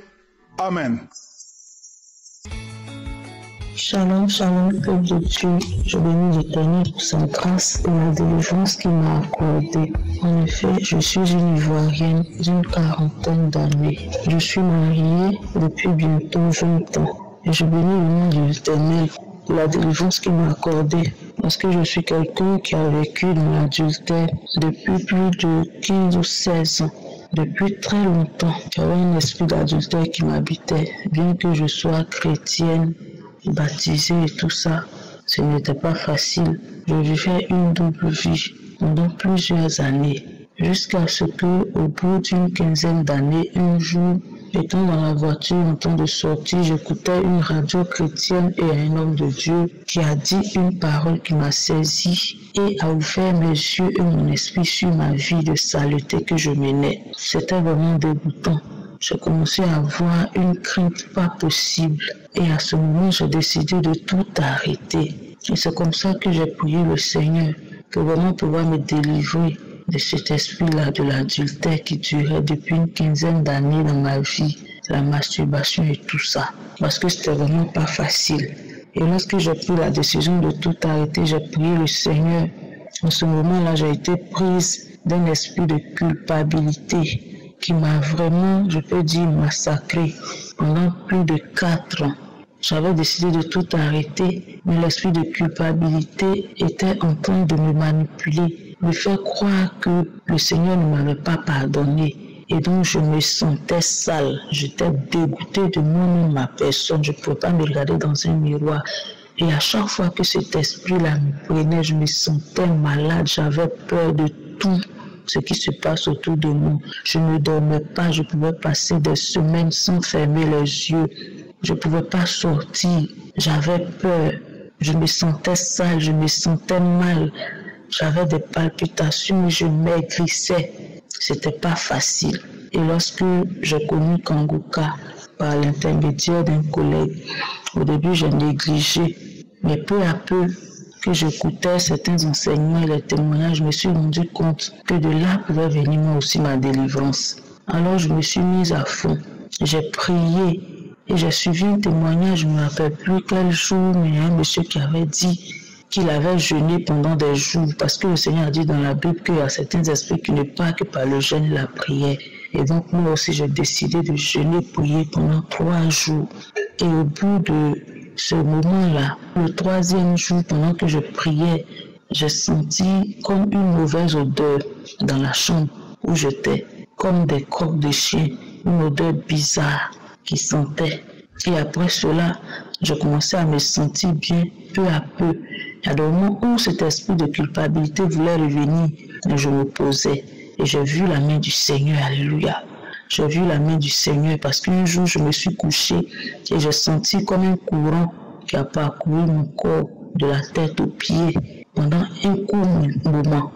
Amen. Shalom, shalom, peuple de Dieu. Je bénis l'Éternel pour sa grâce et la délivrance qu'il m'a accordée. En effet, je suis une Ivoirienne d'une 40aine d'années. Je suis mariée depuis bientôt 20 ans. Et je bénis le nom de l'Éternel pour la délivrance qu'il m'a accordée. parce que je suis quelqu'un qui a vécu dans l'adultère depuis plus de 15 ou 16 ans. Depuis très longtemps, j'avais un esprit d'adultère qui m'habitait. Bien que je sois chrétienne, baptisée et tout ça, ce n'était pas facile. Je vivais une double vie pendant plusieurs années, jusqu'à ce que, au bout d'une quinzaine d'années, un jour, étant dans la voiture en train de sortir, j'écoutais une radio chrétienne et un homme de Dieu qui a dit une parole qui m'a saisi et a ouvert mes yeux et mon esprit sur ma vie de saleté que je menais. C'était vraiment dégoûtant. J'ai commencé à avoir une crainte pas possible et à ce moment, j'ai décidé de tout arrêter. Et c'est comme ça que j'ai prié le Seigneur pour vraiment pouvoir me délivrer de cet esprit-là, de l'adultère qui durait depuis une quinzaine d'années dans ma vie, la masturbation et tout ça, parce que c'était vraiment pas facile. Et lorsque j'ai pris la décision de tout arrêter, j'ai prié le Seigneur. En ce moment-là, j'ai été prise d'un esprit de culpabilité qui m'a vraiment, je peux dire, massacrée pendant plus de 4 ans. J'avais décidé de tout arrêter, mais l'esprit de culpabilité était en train de me manipuler, me faire croire que le Seigneur ne m'avait pas pardonné. Et donc je me sentais sale, j'étais dégoûtée de moi-même, ma personne, je ne pouvais pas me regarder dans un miroir. Et à chaque fois que cet esprit-là me prenait, je me sentais malade, j'avais peur de tout ce qui se passe autour de moi. Je ne dormais pas, je pouvais passer des semaines sans fermer les yeux. Je ne pouvais pas sortir, j'avais peur, je me sentais sale, je me sentais mal, j'avais des palpitations, je maigrissais, c'était pas facile. Et lorsque j'ai connu Kanguka par l'intermédiaire d'un collègue, au début j'ai négligé, mais peu à peu que j'écoutais certains enseignements et les témoignages, je me suis rendu compte que de là pouvait venir moi aussi ma délivrance. Alors je me suis mise à fond, j'ai prié. Et j'ai suivi un témoignage, je ne me rappelle plus quel jour, mais il y a un monsieur qui avait dit qu'il avait jeûné pendant des jours, parce que le Seigneur a dit dans la Bible qu'il y a certains esprits qui ne partent que par le jeûne et la prière. Et donc moi aussi j'ai décidé de jeûner, prier pendant 3 jours. Et au bout de ce moment-là, le 3e jour, pendant que je priais, j'ai senti comme une mauvaise odeur dans la chambre où j'étais, comme des crocs de chien, une odeur bizarre qui sentait. Et après cela, je commençais à me sentir bien peu à peu. Il y a des moments où cet esprit de culpabilité voulait revenir, et je me posais. Et j'ai vu la main du Seigneur, alléluia. J'ai vu la main du Seigneur parce qu'un jour, je me suis couchée et j'ai senti comme un courant qui a parcouru mon corps de la tête aux pieds pendant un court moment.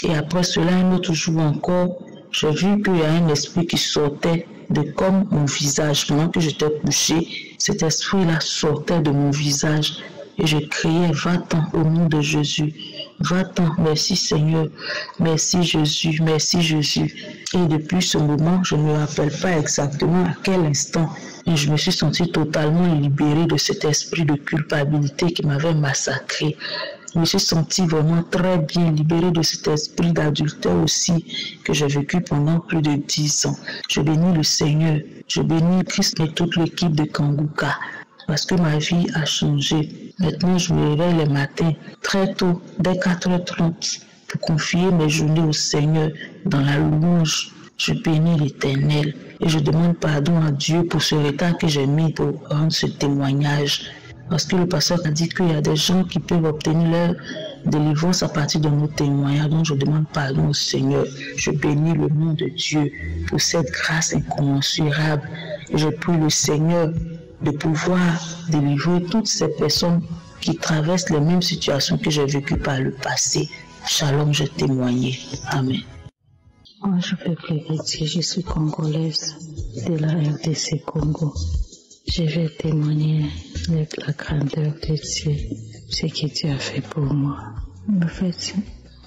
Et après cela, un autre jour encore, j'ai vu qu'il y a un esprit qui sortait de comme mon visage. Pendant que j'étais couché, cet esprit-là sortait de mon visage et je criais, va-t'en au nom de Jésus, va-t'en, merci Seigneur, merci Jésus, merci Jésus. Et depuis ce moment, je ne me rappelle pas exactement à quel instant, et je me suis sentie totalement libérée de cet esprit de culpabilité qui m'avait massacrée. Je me suis sentie vraiment très bien libérée de cet esprit d'adultère aussi que j'ai vécu pendant plus de 10 ans. Je bénis le Seigneur, je bénis Christ et toute l'équipe de Kanguka parce que ma vie a changé. Maintenant, je me réveille les matins très tôt, dès 4h30, pour confier mes journées au Seigneur dans la louange. Je bénis l'Éternel et je demande pardon à Dieu pour ce retard que j'ai mis pour rendre ce témoignage. Parce que le pasteur a dit qu'il y a des gens qui peuvent obtenir leur délivrance à partir de nos témoignages. Donc je demande pardon au Seigneur. Je bénis le nom de Dieu pour cette grâce incommensurable. Et je prie le Seigneur de pouvoir délivrer toutes ces personnes qui traversent les mêmes situations que j'ai vécues par le passé. Shalom, j'ai témoigné. Amen. Moi, je vais plaider Dieu. Je suis congolaise de la RDC Congo. Je vais témoigner de la grandeur de Dieu, ce que Dieu a fait pour moi. En fait,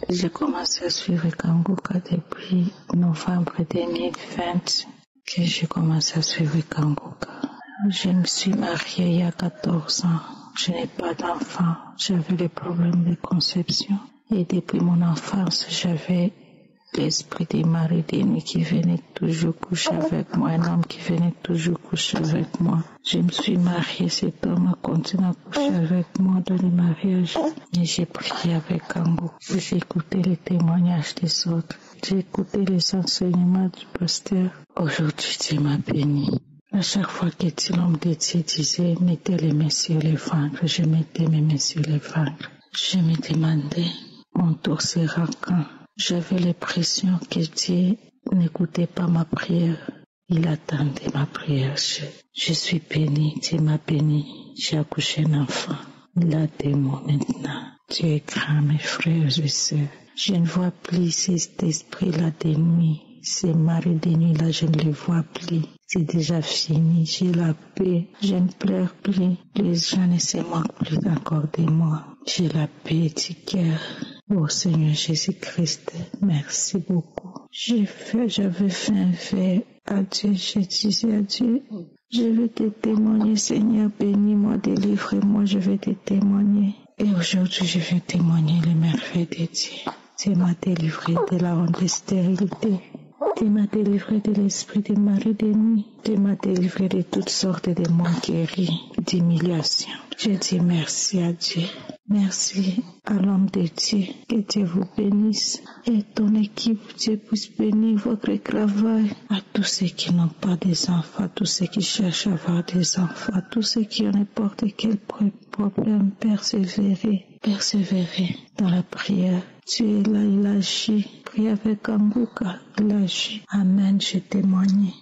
j'ai commencé à suivre Kanguka depuis novembre 2020 que j'ai commencé à suivre Kanguka. Je me suis mariée il y a 14 ans. Je n'ai pas d'enfant. J'avais des problèmes de conception. Et depuis mon enfance, j'avais l'esprit des maris de nuit qui venait toujours coucher avec moi, un homme qui venait toujours coucher avec moi. Je me suis mariée, cet homme a continué à coucher avec moi dans le mariage. Et j'ai prié avec Kango. J'ai écouté les témoignages des autres. J'ai écouté les enseignements du pasteur. Aujourd'hui, Dieu m'a béni. À chaque fois que l'homme de Dieu disait, mettez les mains sur les ventres, je mettais mes mains sur les ventres. Je me demandais, mon tour sera quand? J'avais l'impression que Dieu n'écoutait pas ma prière. Il attendait ma prière. Je suis bénie, Dieu m'a béni. J'ai accouché un enfant. Il a des mots maintenant. Dieu est grand, mes frères et sœurs. Je ne vois plus cet esprit-là de nuit. Ces maris de nuit-là, je ne les vois plus. C'est déjà fini. J'ai la paix. Je ne pleure plus. Les gens ne se moquent plus encore de moi. J'ai la paix du cœur. Oh Seigneur Jésus-Christ, merci beaucoup. J'avais fait un vœu à Dieu. Je disais à Dieu, je vais te témoigner, Seigneur, bénis-moi, délivre-moi, je vais te témoigner. Et aujourd'hui, je vais témoigner les merveilles de Dieu. Dieu m'a délivré de la honte de stérilité. Dieu m'a délivré de l'esprit des maris de nuit. Dieu m'a délivré de toutes sortes de moqueries, d'humiliations. Je dis merci à Dieu. Merci à l'homme de Dieu. Que Dieu vous bénisse. Et ton équipe, Dieu puisse bénir votre travail. À tous ceux qui n'ont pas des enfants, à tous ceux qui cherchent à avoir des enfants, à tous ceux qui ont n'importe quel problème, persévérer dans la prière. Dieu est là, il agit. Prie avec Kanguka, il agit. Amen, je témoigne.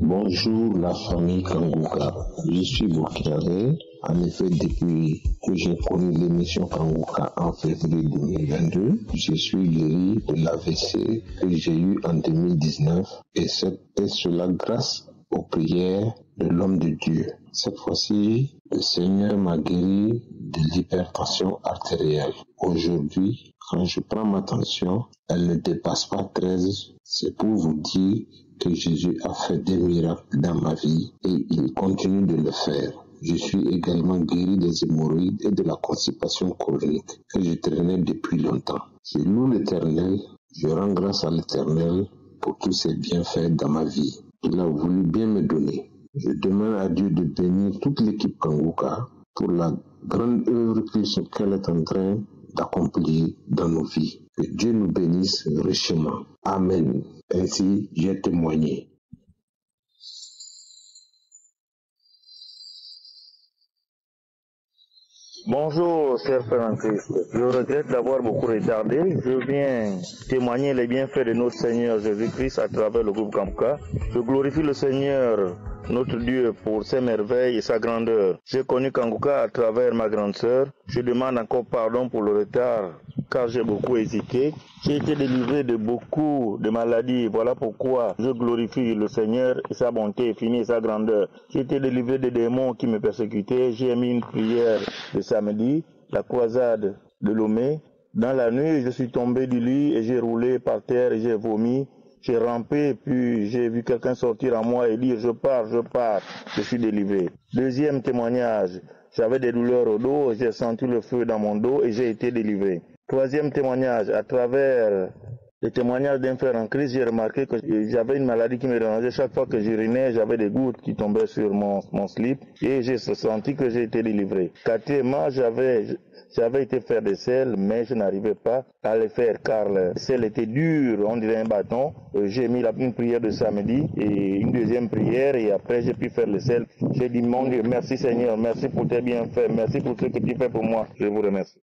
Bonjour la famille Kanguka, je suis burkinabé. En effet, depuis que j'ai connu l'émission Kanguka en février 2022, je suis guéri de l'AVC que j'ai eu en 2019 et c'est cela grâce aux prières de l'homme de Dieu. Cette fois-ci, le Seigneur m'a guéri de l'hypertension artérielle. Aujourd'hui, quand je prends ma tension, elle ne dépasse pas 13. C'est pour vous dire que Jésus a fait des miracles dans ma vie et il continue de le faire. Je suis également guéri des hémorroïdes et de la constipation chronique que je traînais depuis longtemps. Je loue l'Éternel, je rends grâce à l'Éternel pour tous ses bienfaits dans ma vie. Il a voulu bien me donner. Je demande à Dieu de bénir toute l'équipe Kanguka pour la grande œuvre qu'elle est en train d'accomplir dans nos vies. Que Dieu nous bénisse richement. Amen. Ainsi, j'ai témoigné. Bonjour, cher Frère en Christ. Je regrette d'avoir beaucoup retardé. Je viens témoigner les bienfaits de notre Seigneur Jésus-Christ à travers le groupe Kanguka. Je glorifie le Seigneur, notre Dieu, pour ses merveilles et sa grandeur. J'ai connu Kanguka à travers ma grande sœur. Je demande encore pardon pour le retard, car j'ai beaucoup hésité. J'ai été délivré de beaucoup de maladies. Voilà pourquoi je glorifie le Seigneur et sa bonté infinie et sa grandeur. J'ai été délivré des démons qui me persécutaient. J'ai mis une prière le samedi, la croisade de Lomé. Dans la nuit, je suis tombé du lit et j'ai roulé par terre et j'ai vomi. J'ai rampé, puis j'ai vu quelqu'un sortir à moi et dire « je pars, je suis délivré ». Deuxième témoignage, j'avais des douleurs au dos, j'ai senti le feu dans mon dos et j'ai été délivré. Troisième témoignage, à travers les témoignages d'un frère en Christ, j'ai remarqué que j'avais une maladie qui me dérangeait. Chaque fois que j'urinais, j'avais des gouttes qui tombaient sur mon slip et j'ai senti que j'ai été délivré. Quatrièmement, j'avais été faire des selles, mais je n'arrivais pas à les faire car le sel était dur, on dirait un bâton. J'ai mis une prière de samedi et une deuxième prière et après j'ai pu faire le sel. J'ai dit mon Dieu, merci Seigneur, merci pour tes bienfaits, merci pour ce que tu fais pour moi. Je vous remercie.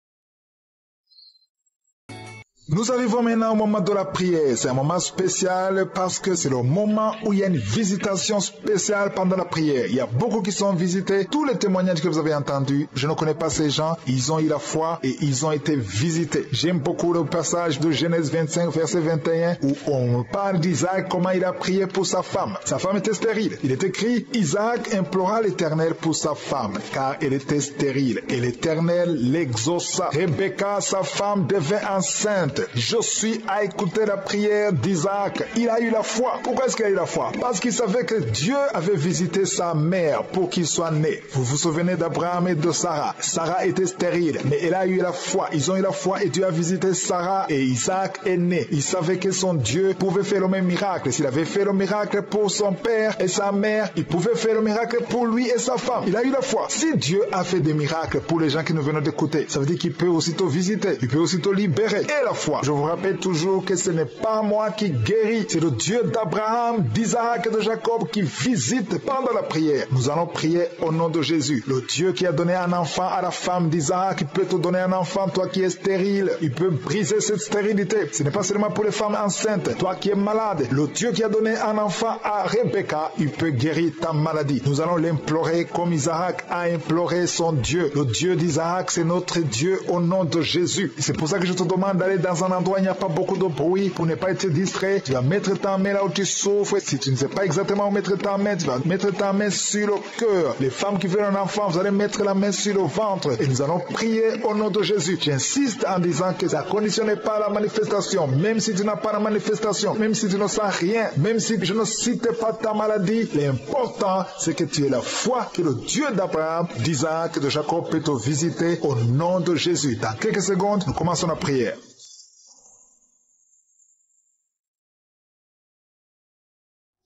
Nous arrivons maintenant au moment de la prière. C'est un moment spécial parce que c'est le moment où il y a une visitation spéciale pendant la prière. Il y a beaucoup qui sont visités. Tous les témoignages que vous avez entendus, je ne connais pas ces gens. Ils ont eu la foi et ils ont été visités. J'aime beaucoup le passage de Genèse 25, verset 21, où on parle d'Isaac, comment il a prié pour sa femme. Sa femme était stérile. Il est écrit, Isaac implora l'Éternel pour sa femme, car elle était stérile. Et l'Éternel l'exauça. Rebecca, sa femme, devint enceinte enceinte. Josué a écouté la prière d'Isaac. Il a eu la foi. Pourquoi est-ce qu'il a eu la foi? Parce qu'il savait que Dieu avait visité sa mère pour qu'il soit né. Vous vous souvenez d'Abraham et de Sarah. Sarah était stérile, mais elle a eu la foi. Ils ont eu la foi et Dieu a visité Sarah et Isaac est né. Il savait que son Dieu pouvait faire le même miracle. S'il avait fait le miracle pour son père et sa mère, il pouvait faire le miracle pour lui et sa femme. Il a eu la foi. Si Dieu a fait des miracles pour les gens qui nous viennent d'écouter, ça veut dire qu'il peut aussitôt visiter, il peut aussitôt libérer. Et la foi, je vous rappelle toujours que ce n'est pas moi qui guéris, c'est le Dieu d'Abraham, d'Isaac et de Jacob qui visite pendant la prière. Nous allons prier au nom de Jésus. Le Dieu qui a donné un enfant à la femme d'Isaac, il peut te donner un enfant, toi qui es stérile. Il peut briser cette stérilité. Ce n'est pas seulement pour les femmes enceintes. Toi qui es malade, le Dieu qui a donné un enfant à Rebecca, il peut guérir ta maladie. Nous allons l'implorer comme Isaac a imploré son Dieu. Le Dieu d'Isaac, c'est notre Dieu au nom de Jésus. C'est pour ça que je te demande d'aller dans un endroit où il n'y a pas beaucoup de bruit pour ne pas être distrait. Tu vas mettre ta main là où tu souffres. Si tu ne sais pas exactement où mettre ta main, tu vas mettre ta main sur le cœur. Les femmes qui veulent un enfant, vous allez mettre la main sur le ventre et nous allons prier au nom de Jésus. J'insiste en disant que ça ne conditionne pas la manifestation. Même si tu n'as pas la manifestation, même si tu ne sens rien, même si je ne cite pas ta maladie, l'important c'est que tu aies la foi que le Dieu d'Abraham, d'Isaac, de Jacob peut te visiter au nom de Jésus. Dans quelques secondes, nous commençons la prière.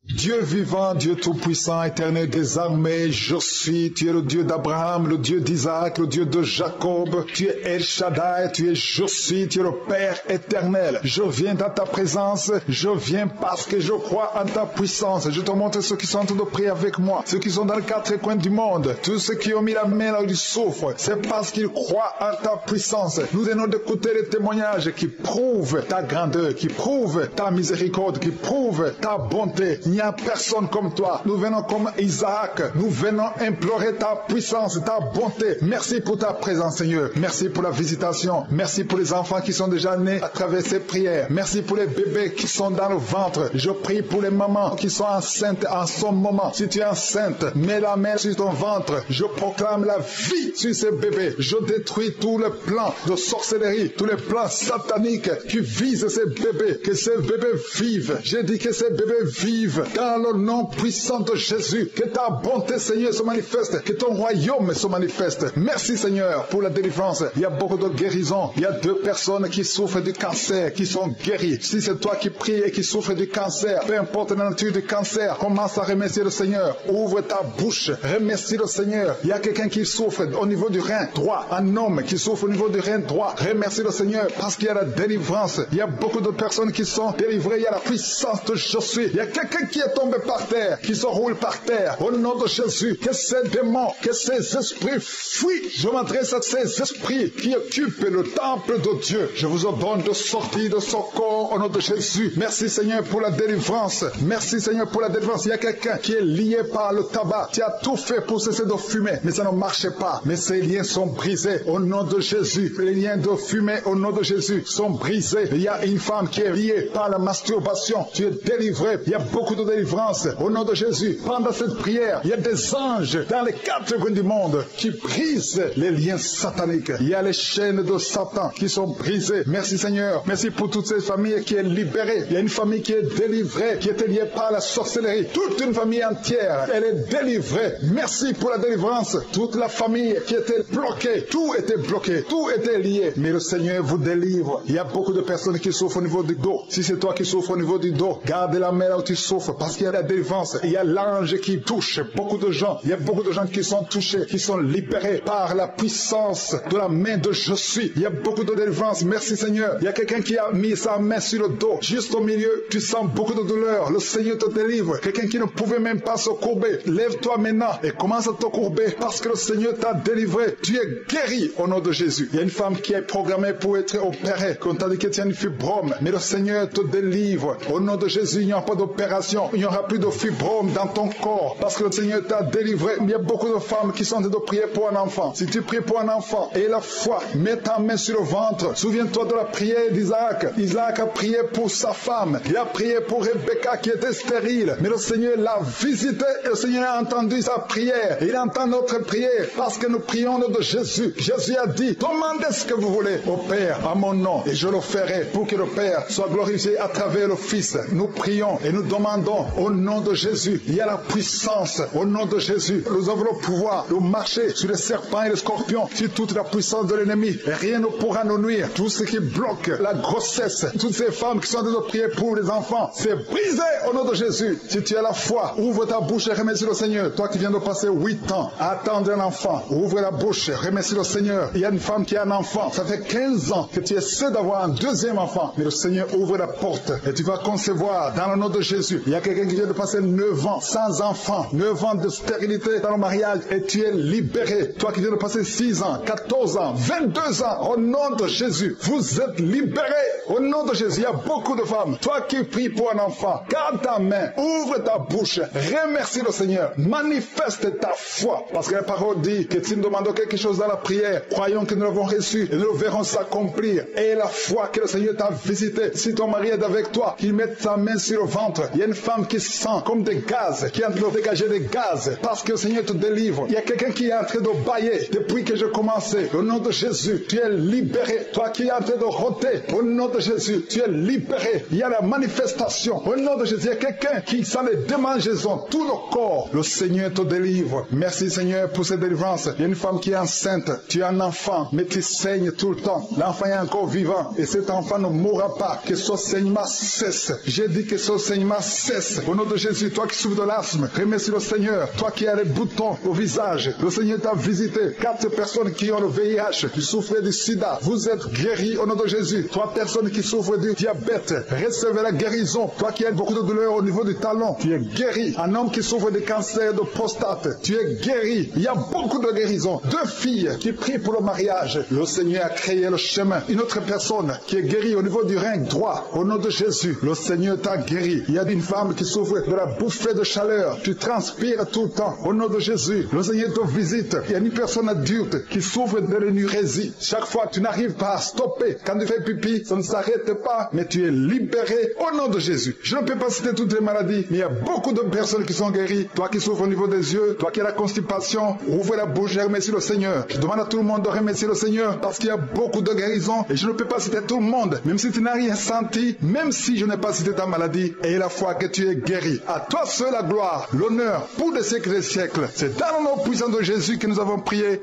Dieu vivant, Dieu tout-puissant, éternel des armées, je suis, tu es le Dieu d'Abraham, le Dieu d'Isaac, le Dieu de Jacob, tu es El Shaddai, tu es je suis, tu es le Père éternel. Je viens dans ta présence, je viens parce que je crois en ta puissance. Je te montre ceux qui sont en train de prier avec moi, ceux qui sont dans les quatre coins du monde, tous ceux qui ont mis la main là où ils souffrent, c'est parce qu'ils croient en ta puissance. Nous venons d'écouter les témoignages qui prouvent ta grandeur, qui prouvent ta miséricorde, qui prouvent ta bonté. Il n'y a personne comme toi. Nous venons comme Isaac. Nous venons implorer ta puissance, ta bonté. Merci pour ta présence, Seigneur. Merci pour la visitation. Merci pour les enfants qui sont déjà nés à travers ces prières. Merci pour les bébés qui sont dans le ventre. Je prie pour les mamans qui sont enceintes en ce moment. Si tu es enceinte, mets la main sur ton ventre. Je proclame la vie sur ces bébés. Je détruis tous les plans de sorcellerie, tous les plans sataniques qui visent ces bébés. Que ces bébés vivent. J'ai dit que ces bébés vivent dans le nom puissant de Jésus. Que ta bonté, Seigneur, se manifeste. Que ton royaume se manifeste. Merci, Seigneur, pour la délivrance. Il y a beaucoup de guérisons. Il y a 2 personnes qui souffrent du cancer, qui sont guéries. Si c'est toi qui pries et qui souffres du cancer, peu importe la nature du cancer, commence à remercier le Seigneur. Ouvre ta bouche. Remercie le Seigneur. Il y a quelqu'un qui souffre au niveau du rein droit. Un homme qui souffre au niveau du rein droit. Remercie le Seigneur parce qu'il y a la délivrance. Il y a beaucoup de personnes qui sont délivrées. Il y a la puissance de Jésus. Il y a quelqu'un qui est tombé par terre, qui se roule par terre. Au nom de Jésus, que ces démons, que ces esprits fuient. Je m'adresse à ces esprits qui occupent le temple de Dieu. Je vous ordonne de sortir de ce corps au nom de Jésus. Merci Seigneur pour la délivrance. Merci Seigneur pour la délivrance. Il y a quelqu'un qui est lié par le tabac. Tu as tout fait pour cesser de fumer, mais ça ne marchait pas. Mais ces liens sont brisés au nom de Jésus. Les liens de fumée au nom de Jésus sont brisés. Il y a une femme qui est liée par la masturbation. Tu es délivré. Il y a beaucoup de délivrance au nom de Jésus. Pendant cette prière, il y a des anges dans les 4 coins du monde qui brisent les liens sataniques. Il y a les chaînes de Satan qui sont brisées. Merci Seigneur. Merci pour toutes ces familles qui est libérée. Il y a une famille qui est délivrée, qui était liée par la sorcellerie. Toute une famille entière, elle est délivrée. Merci pour la délivrance. Toute la famille qui était bloquée, tout était bloqué, tout était lié. Mais le Seigneur vous délivre. Il y a beaucoup de personnes qui souffrent au niveau du dos. Si c'est toi qui souffres au niveau du dos, garde la main là où tu souffres parce qu'il y a la délivrance. Il y a l'ange qui touche beaucoup de gens. Il y a beaucoup de gens qui sont touchés, qui sont libérés par la puissance de la main de je suis. Il y a beaucoup de délivrance. Merci Seigneur. Il y a quelqu'un qui a mis sa main sur le dos. Juste au milieu, tu sens beaucoup de douleur. Le Seigneur te délivre. Quelqu'un qui ne pouvait même pas se courber. Lève-toi maintenant et commence à te courber parce que le Seigneur t'a délivré. Tu es guéri au nom de Jésus. Il y a une femme qui est programmée pour être opérée. Qu'on t'a dit que tu as une fibrome. Mais le Seigneur te délivre. Au nom de Jésus, il n'y a pas d'opération. guérison. Il n'y aura plus de fibrome dans ton corps parce que le Seigneur t'a délivré. Il y a beaucoup de femmes qui sont en train de prier pour un enfant. Si tu pries pour un enfant et la foi, mets ta main sur le ventre. Souviens-toi de la prière d'Isaac. Isaac a prié pour sa femme. Il a prié pour Rebecca qui était stérile. Mais le Seigneur l'a visité et le Seigneur a entendu sa prière. Il entend notre prière parce que nous prions au nom de Jésus. Jésus a dit, demandez ce que vous voulez au Père à mon nom et je le ferai pour que le Père soit glorifié à travers le Fils. Nous prions et nous demandons au nom de Jésus. Il y a la puissance au nom de Jésus. Nous avons le pouvoir de marcher sur les serpents et les scorpions, sur toute la puissance de l'ennemi. Et rien ne pourra nous nuire. Tout ce qui bloque la grossesse, toutes ces femmes qui sont en train de prier pour les enfants, c'est brisé au nom de Jésus. Si tu as la foi, ouvre ta bouche et remercie le Seigneur. Toi qui viens de passer 8 ans à attendre un enfant, ouvre la bouche, remercie le Seigneur. Il y a une femme qui a un enfant. Ça fait 15 ans que tu essaies d'avoir un deuxième enfant. Mais le Seigneur ouvre la porte et tu vas concevoir dans le nom de Jésus. Il y a quelqu'un qui vient de passer 9 ans sans enfant, 9 ans de stérilité dans le mariage et tu es libéré. Toi qui viens de passer 6 ans, 14 ans, 22 ans, au nom de Jésus, vous êtes libérés. Au nom de Jésus, il y a beaucoup de femmes. Toi qui pries pour un enfant, garde ta main, ouvre ta bouche, remercie le Seigneur, manifeste ta foi. Parce que la parole dit que si nous demandons quelque chose dans la prière, croyons que nous l'avons reçu et nous le verrons s'accomplir. Et la foi que le Seigneur t'a visité, si ton mari est avec toi, qu'il mette sa main sur le ventre. Il y a une femme qui sent comme des gaz, qui est en train de dégager des gaz, parce que le Seigneur te délivre. Il y a quelqu'un qui est en train de bailler depuis que j'ai commencé. Au nom de Jésus, tu es libéré. Toi qui es en train de rôter, au nom de Jésus, tu es libéré. Il y a la manifestation. Au nom de Jésus, il y a quelqu'un qui sent les démangeaisons, tout le corps. Le Seigneur te délivre. Merci Seigneur pour cette délivrance. Il y a une femme qui est enceinte. Tu as un enfant, mais qui saigne tout le temps. L'enfant est encore vivant et cet enfant ne mourra pas. Que son saignement cesse. J'ai dit que son saignement cesse. Au nom de Jésus, toi qui souffres de l'asthme, remercie le Seigneur. Toi qui as les boutons au visage, le Seigneur t'a visité. 4 personnes qui ont le VIH, qui souffrent du sida, vous êtes guéris au nom de Jésus. 3 personnes qui souffrent du diabète, recevez la guérison. Toi qui as beaucoup de douleurs au niveau du talon, tu es guéri. Un homme qui souffre de cancer de prostate, tu es guéri. Il y a beaucoup de guérisons. 2 filles qui prient pour le mariage, le Seigneur a créé le chemin. Une autre personne qui est guérie au niveau du rein droit, au nom de Jésus, le Seigneur t'a guéri. Il y a une femme qui souffre de la bouffée de chaleur, tu transpires tout le temps, au nom de Jésus, le Seigneur te visite. Il y a une personne adulte qui souffre de l'énurésie. Chaque fois tu n'arrives pas à stopper. Quand tu fais pipi, ça ne s'arrête pas, mais tu es libéré au nom de Jésus. Je ne peux pas citer toutes les maladies, mais il y a beaucoup de personnes qui sont guéries. Toi qui souffres au niveau des yeux, toi qui as la constipation, ouvre la bouche et remercie le Seigneur. Je demande à tout le monde de remercier le Seigneur parce qu'il y a beaucoup de guérisons et je ne peux pas citer tout le monde, même si tu n'as rien senti, même si je n'ai pas cité ta maladie, et la foi que tu es guéri. À toi seul la gloire, l'honneur pour des siècles et des siècles. C'est dans le nom puissant de Jésus que nous avons prié.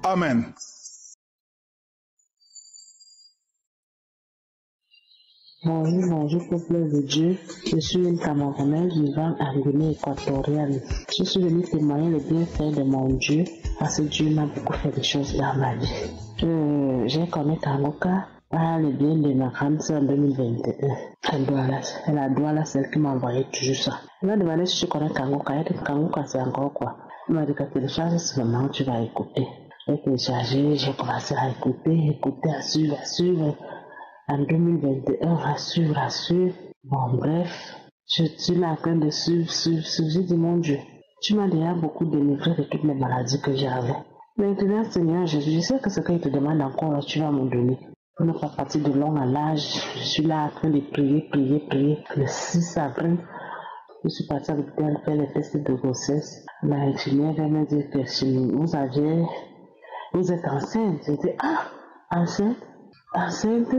Amen. Bonjour, peuple de Dieu. Je suis une Camerounaise vivant en Guinée équatoriale. Je suis venue témoigner le bienfait de mon Dieu parce que Dieu m'a beaucoup fait des choses dans ma vie. J'ai connu Kanguka par le bien de ma grande sœur en 2021. C'est la Douala, celle qui m'a envoyé toujours ça. Elle m'a demandé si je connais Kanguka. Elle dit Kanguka c'est encore quoi. Elle m'a dit que télécharger seulement, tu vas écouter. J'ai téléchargé, j'ai commencé à écouter, à suivre. En 2021, à suivre. Bon, bref, je suis là en train de suivre. J'ai dit, mon Dieu, tu m'as déjà beaucoup délivré de toutes les maladies que j'avais. Maintenant, Seigneur Jésus, je sais que ce qu'il te demande encore, là, tu vas me donner. Pour ne pas partir de long à l'âge, je suis là en train de prier. Le 6 avril, je suis partie avec elle faire les tests de grossesse. L'infirmière vient me dire que si vous êtes enceinte. J'ai dit, enceinte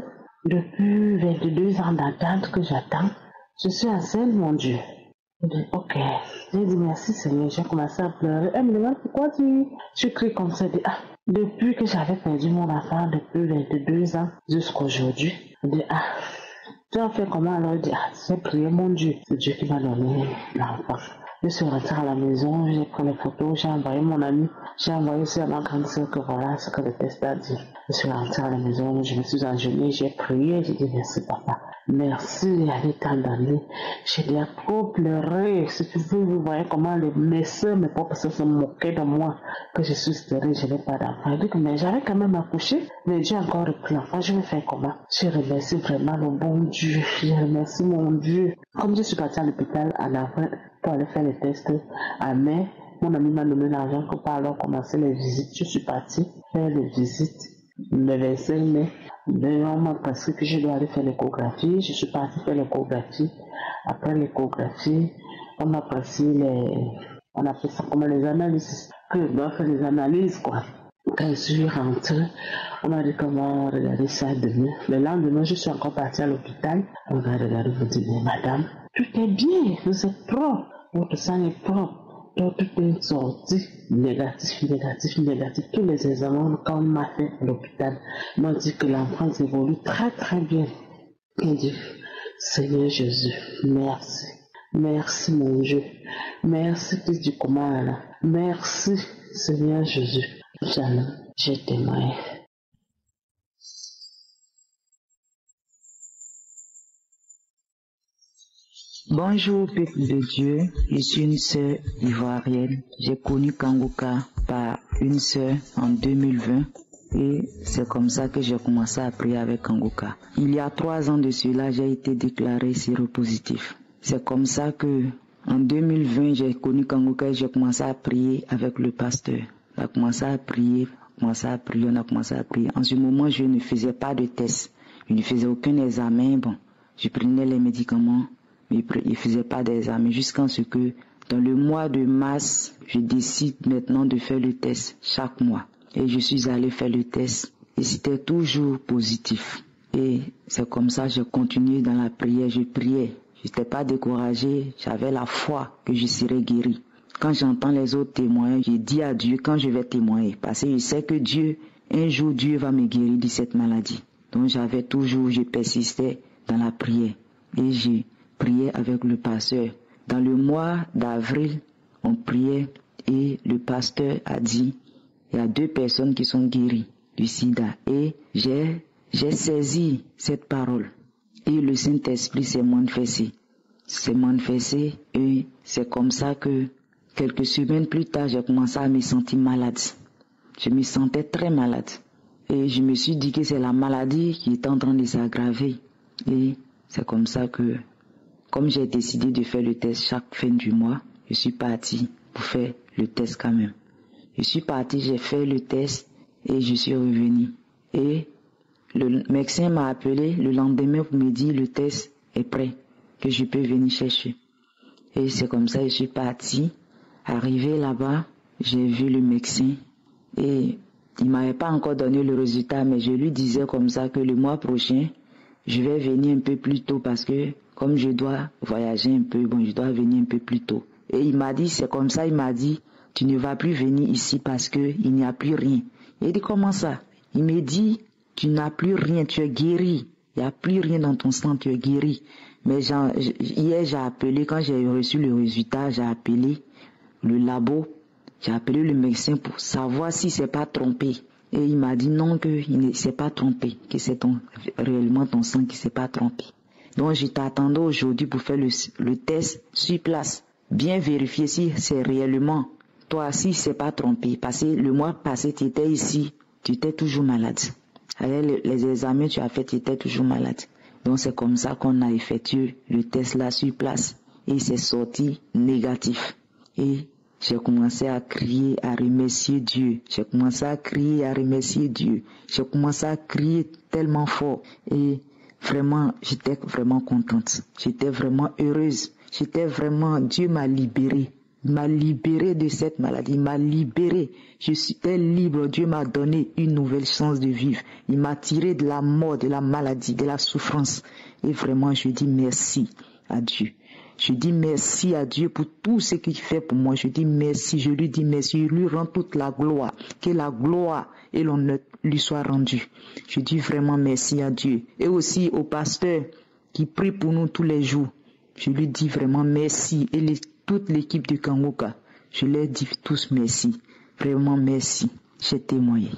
depuis 22 ans d'attente que j'attends. Je suis enceinte, mon Dieu. J'ai dit, ok. J'ai dit, merci Seigneur. J'ai commencé à pleurer. Elle me demande pourquoi tu cries comme ça. Dit, depuis que j'avais perdu mon enfant, depuis 22 ans jusqu'à aujourd'hui. Je dis, tu as fait comment alors? Je dis, j'ai prié mon Dieu. C'est Dieu qui m'a donné l'enfant. Je suis rentrée à la maison, j'ai pris les photos, j'ai envoyé mon ami, j'ai envoyé aussi à ma grande soeur que voilà ce que le test a dit. Je suis rentrée à la maison, je me suis engenouillée, j'ai prié, j'ai dit merci papa. Merci à l'état d'année. J'ai trop pleuré. Si tu veux, vous voyez comment mes soeurs, mes propres soeurs se moquaient de moi. Que je suis stérile, je n'ai pas d'enfant. Mais j'avais quand même accouché. Mais Dieu a encore repris l'enfant. Je vais faire comment? Je remercie vraiment le bon Dieu. Je remercie mon Dieu. Comme je suis partie à l'hôpital en avril pour aller faire les tests en mai, mon ami m'a donné l'argent pour pas alors commencer les visites. Je suis partie faire les visites le 25 mai. On m'a prescrit que je dois aller faire l'échographie. Je suis partie faire l'échographie. Après l'échographie, on m'a prescrit on appelle ça comme les analyses. Que je dois faire les analyses, quoi. Quand je suis rentrée, on m'a dit comment regarder ça demain. Le lendemain, je suis encore partie à l'hôpital. On m'a regardé, vous dit, mais madame, tout est bien, vous êtes propre, votre sang est propre. Donc, tout est sorti négatif. Tous les examens qu'on m'a fait à l'hôpital m'ont dit que l'enfant évolue très très bien. Et dit, Seigneur Jésus, merci. Merci mon Dieu. Merci Christ du commandement. Merci Seigneur Jésus. Jamais je témoigne. Bonjour peuple de Dieu, je suis une sœur ivoirienne. J'ai connu Kangoka par une sœur en 2020 et c'est comme ça que j'ai commencé à prier avec Kangoka. Il y a 3 ans de cela, j'ai été déclaré séropositif. C'est comme ça que en 2020, j'ai connu Kangoka et j'ai commencé à prier avec le pasteur. On a commencé à prier, on a commencé à prier. En ce moment, je ne faisais pas de test, je ne faisais aucun examen. Bon, je prenais les médicaments. Mais il ne faisait pas d'examen jusqu'à ce que dans le mois de mars, je décide maintenant de faire le test chaque mois. Et je suis allé faire le test et c'était toujours positif. Et c'est comme ça que j'ai continué dans la prière, je priais. Je n'étais pas découragé, j'avais la foi que je serais guéri. Quand j'entends les autres témoigner, je dis à Dieu quand je vais témoigner. Parce que je sais que un jour Dieu va me guérir de cette maladie. Donc je persistais dans la prière. Et j'ai prié avec le pasteur. Dans le mois d'avril, on priait et le pasteur a dit, il y a 2 personnes qui sont guéries du sida. Et j'ai saisi cette parole. Et le Saint-Esprit s'est manifesté. Et c'est comme ça que quelques semaines plus tard, j'ai commencé à me sentir malade. Je me sentais très malade. Et je me suis dit que c'est la maladie qui est en train de s'aggraver. Et c'est comme ça que comme j'ai décidé de faire le test chaque fin du mois, je suis parti pour faire le test quand même. Je suis parti, j'ai fait le test et je suis revenu. Et le médecin m'a appelé le lendemain pour me dire le test est prêt, que je peux venir chercher. Et c'est comme ça que je suis parti. Arrivé là-bas, j'ai vu le médecin et il ne m'avait pas encore donné le résultat, mais je lui disais comme ça que le mois prochain, je vais venir un peu plus tôt parce que comme je dois voyager un peu, je dois venir un peu plus tôt. Et il m'a dit, c'est comme ça, il m'a dit, tu ne vas plus venir ici parce qu'il n'y a plus rien. Il dit, comment ça? Il me dit, tu n'as plus rien, tu es guéri. Il n'y a plus rien dans ton sang, tu es guéri. Mais hier, j'ai appelé, quand j'ai reçu le résultat, j'ai appelé le labo, j'ai appelé le médecin pour savoir si c'est pas trompé. Et il m'a dit non, qu'il ne s'est pas trompé, que c'est réellement ton sang qui ne s'est pas trompé. Donc je t'attendais aujourd'hui pour faire le test sur place. Bien vérifier si c'est réellement toi, si c'est pas trompé. Parce que le mois passé, tu étais ici, tu étais toujours malade. Avec les examens que tu as fait, tu étais toujours malade. Donc c'est comme ça qu'on a effectué le test là sur place. Et c'est sorti négatif. Et j'ai commencé à crier, à remercier Dieu. J'ai commencé à crier tellement fort. Et vraiment, j'étais vraiment contente. J'étais vraiment heureuse. Dieu m'a libérée. Il m'a libérée de cette maladie. Il m'a libérée. Je suis libre. Dieu m'a donné une nouvelle chance de vivre. Il m'a tiré de la mort, de la maladie, de la souffrance. Et vraiment, je dis merci à Dieu. Je dis merci à Dieu pour tout ce qu'il fait pour moi. Je dis merci, je lui dis merci. Je lui rends toute la gloire. Que la gloire et l'honneur lui soient rendus. Je dis vraiment merci à Dieu. Et aussi au pasteur qui prie pour nous tous les jours. Je lui dis vraiment merci. Et toute l'équipe de Kangoka, je leur dis tous merci. Vraiment merci. J'ai témoigné.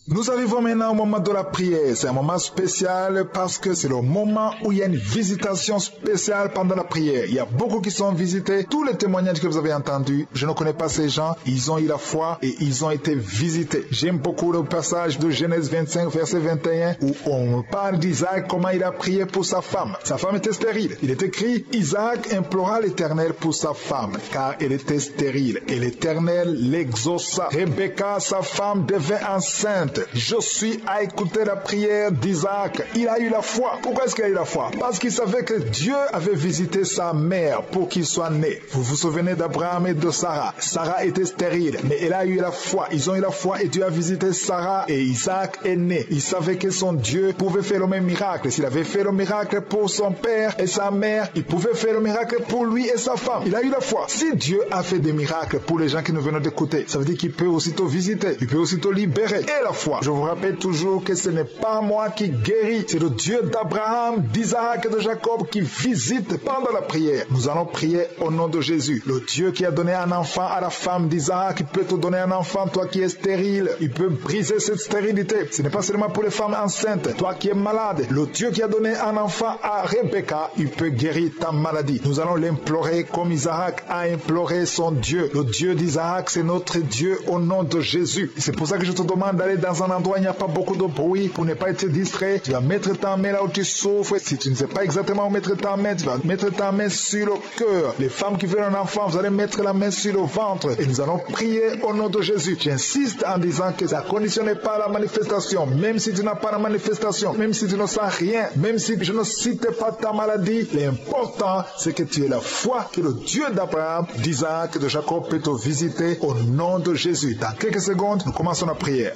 Nous arrivons maintenant au moment de la prière. C'est un moment spécial parce que c'est le moment où il y a une visitation spéciale pendant la prière. Il y a beaucoup qui sont visités. Tous les témoignages que vous avez entendus, je ne connais pas ces gens. Ils ont eu la foi et ils ont été visités. J'aime beaucoup le passage de Genèse 25, verset 21, où on parle d'Isaac, comment il a prié pour sa femme. Sa femme était stérile. Il est écrit, Isaac implora l'Éternel pour sa femme, car elle était stérile. Et l'Éternel l'exauça. Rebecca, sa femme, devint enceinte. Josué a écouté la prière d'Isaac. Il a eu la foi. Pourquoi est-ce qu'il a eu la foi? Parce qu'il savait que Dieu avait visité sa mère pour qu'il soit né. Vous vous souvenez d'Abraham et de Sarah. Sarah était stérile, mais elle a eu la foi. Ils ont eu la foi et Dieu a visité Sarah et Isaac est né. Il savait que son Dieu pouvait faire le même miracle. S'il avait fait le miracle pour son père et sa mère, il pouvait faire le miracle pour lui et sa femme. Il a eu la foi. Si Dieu a fait des miracles pour les gens qui nous viennent d'écouter, ça veut dire qu'il peut aussitôt visiter. Il peut aussitôt libérer. Et la foi. Je vous rappelle toujours que ce n'est pas moi qui guéris, c'est le Dieu d'Abraham, d'Isaac et de Jacob qui visite pendant la prière. Nous allons prier au nom de Jésus. Le Dieu qui a donné un enfant à la femme d'Isaac, il peut te donner un enfant, toi qui es stérile. Il peut briser cette stérilité. Ce n'est pas seulement pour les femmes enceintes. Toi qui es malade, le Dieu qui a donné un enfant à Rebecca, il peut guérir ta maladie. Nous allons l'implorer comme Isaac a imploré son Dieu. Le Dieu d'Isaac, c'est notre Dieu au nom de Jésus. C'est pour ça que je te demande d'aller dans un endroit où il n'y a pas beaucoup de bruit pour ne pas être distrait. Tu vas mettre ta main là où tu souffres. Si tu ne sais pas exactement où mettre ta main, tu vas mettre ta main sur le cœur. Les femmes qui veulent un enfant, vous allez mettre la main sur le ventre et nous allons prier au nom de Jésus. J'insiste en disant que ça ne conditionne pas la manifestation. Même si tu n'as pas la manifestation, même si tu ne sens rien, même si je ne cite pas ta maladie, l'important c'est que tu aies la foi que le Dieu d'Abraham, d'Isaac et de Jacob peut te visiter au nom de Jésus. Dans quelques secondes, nous commençons la prière.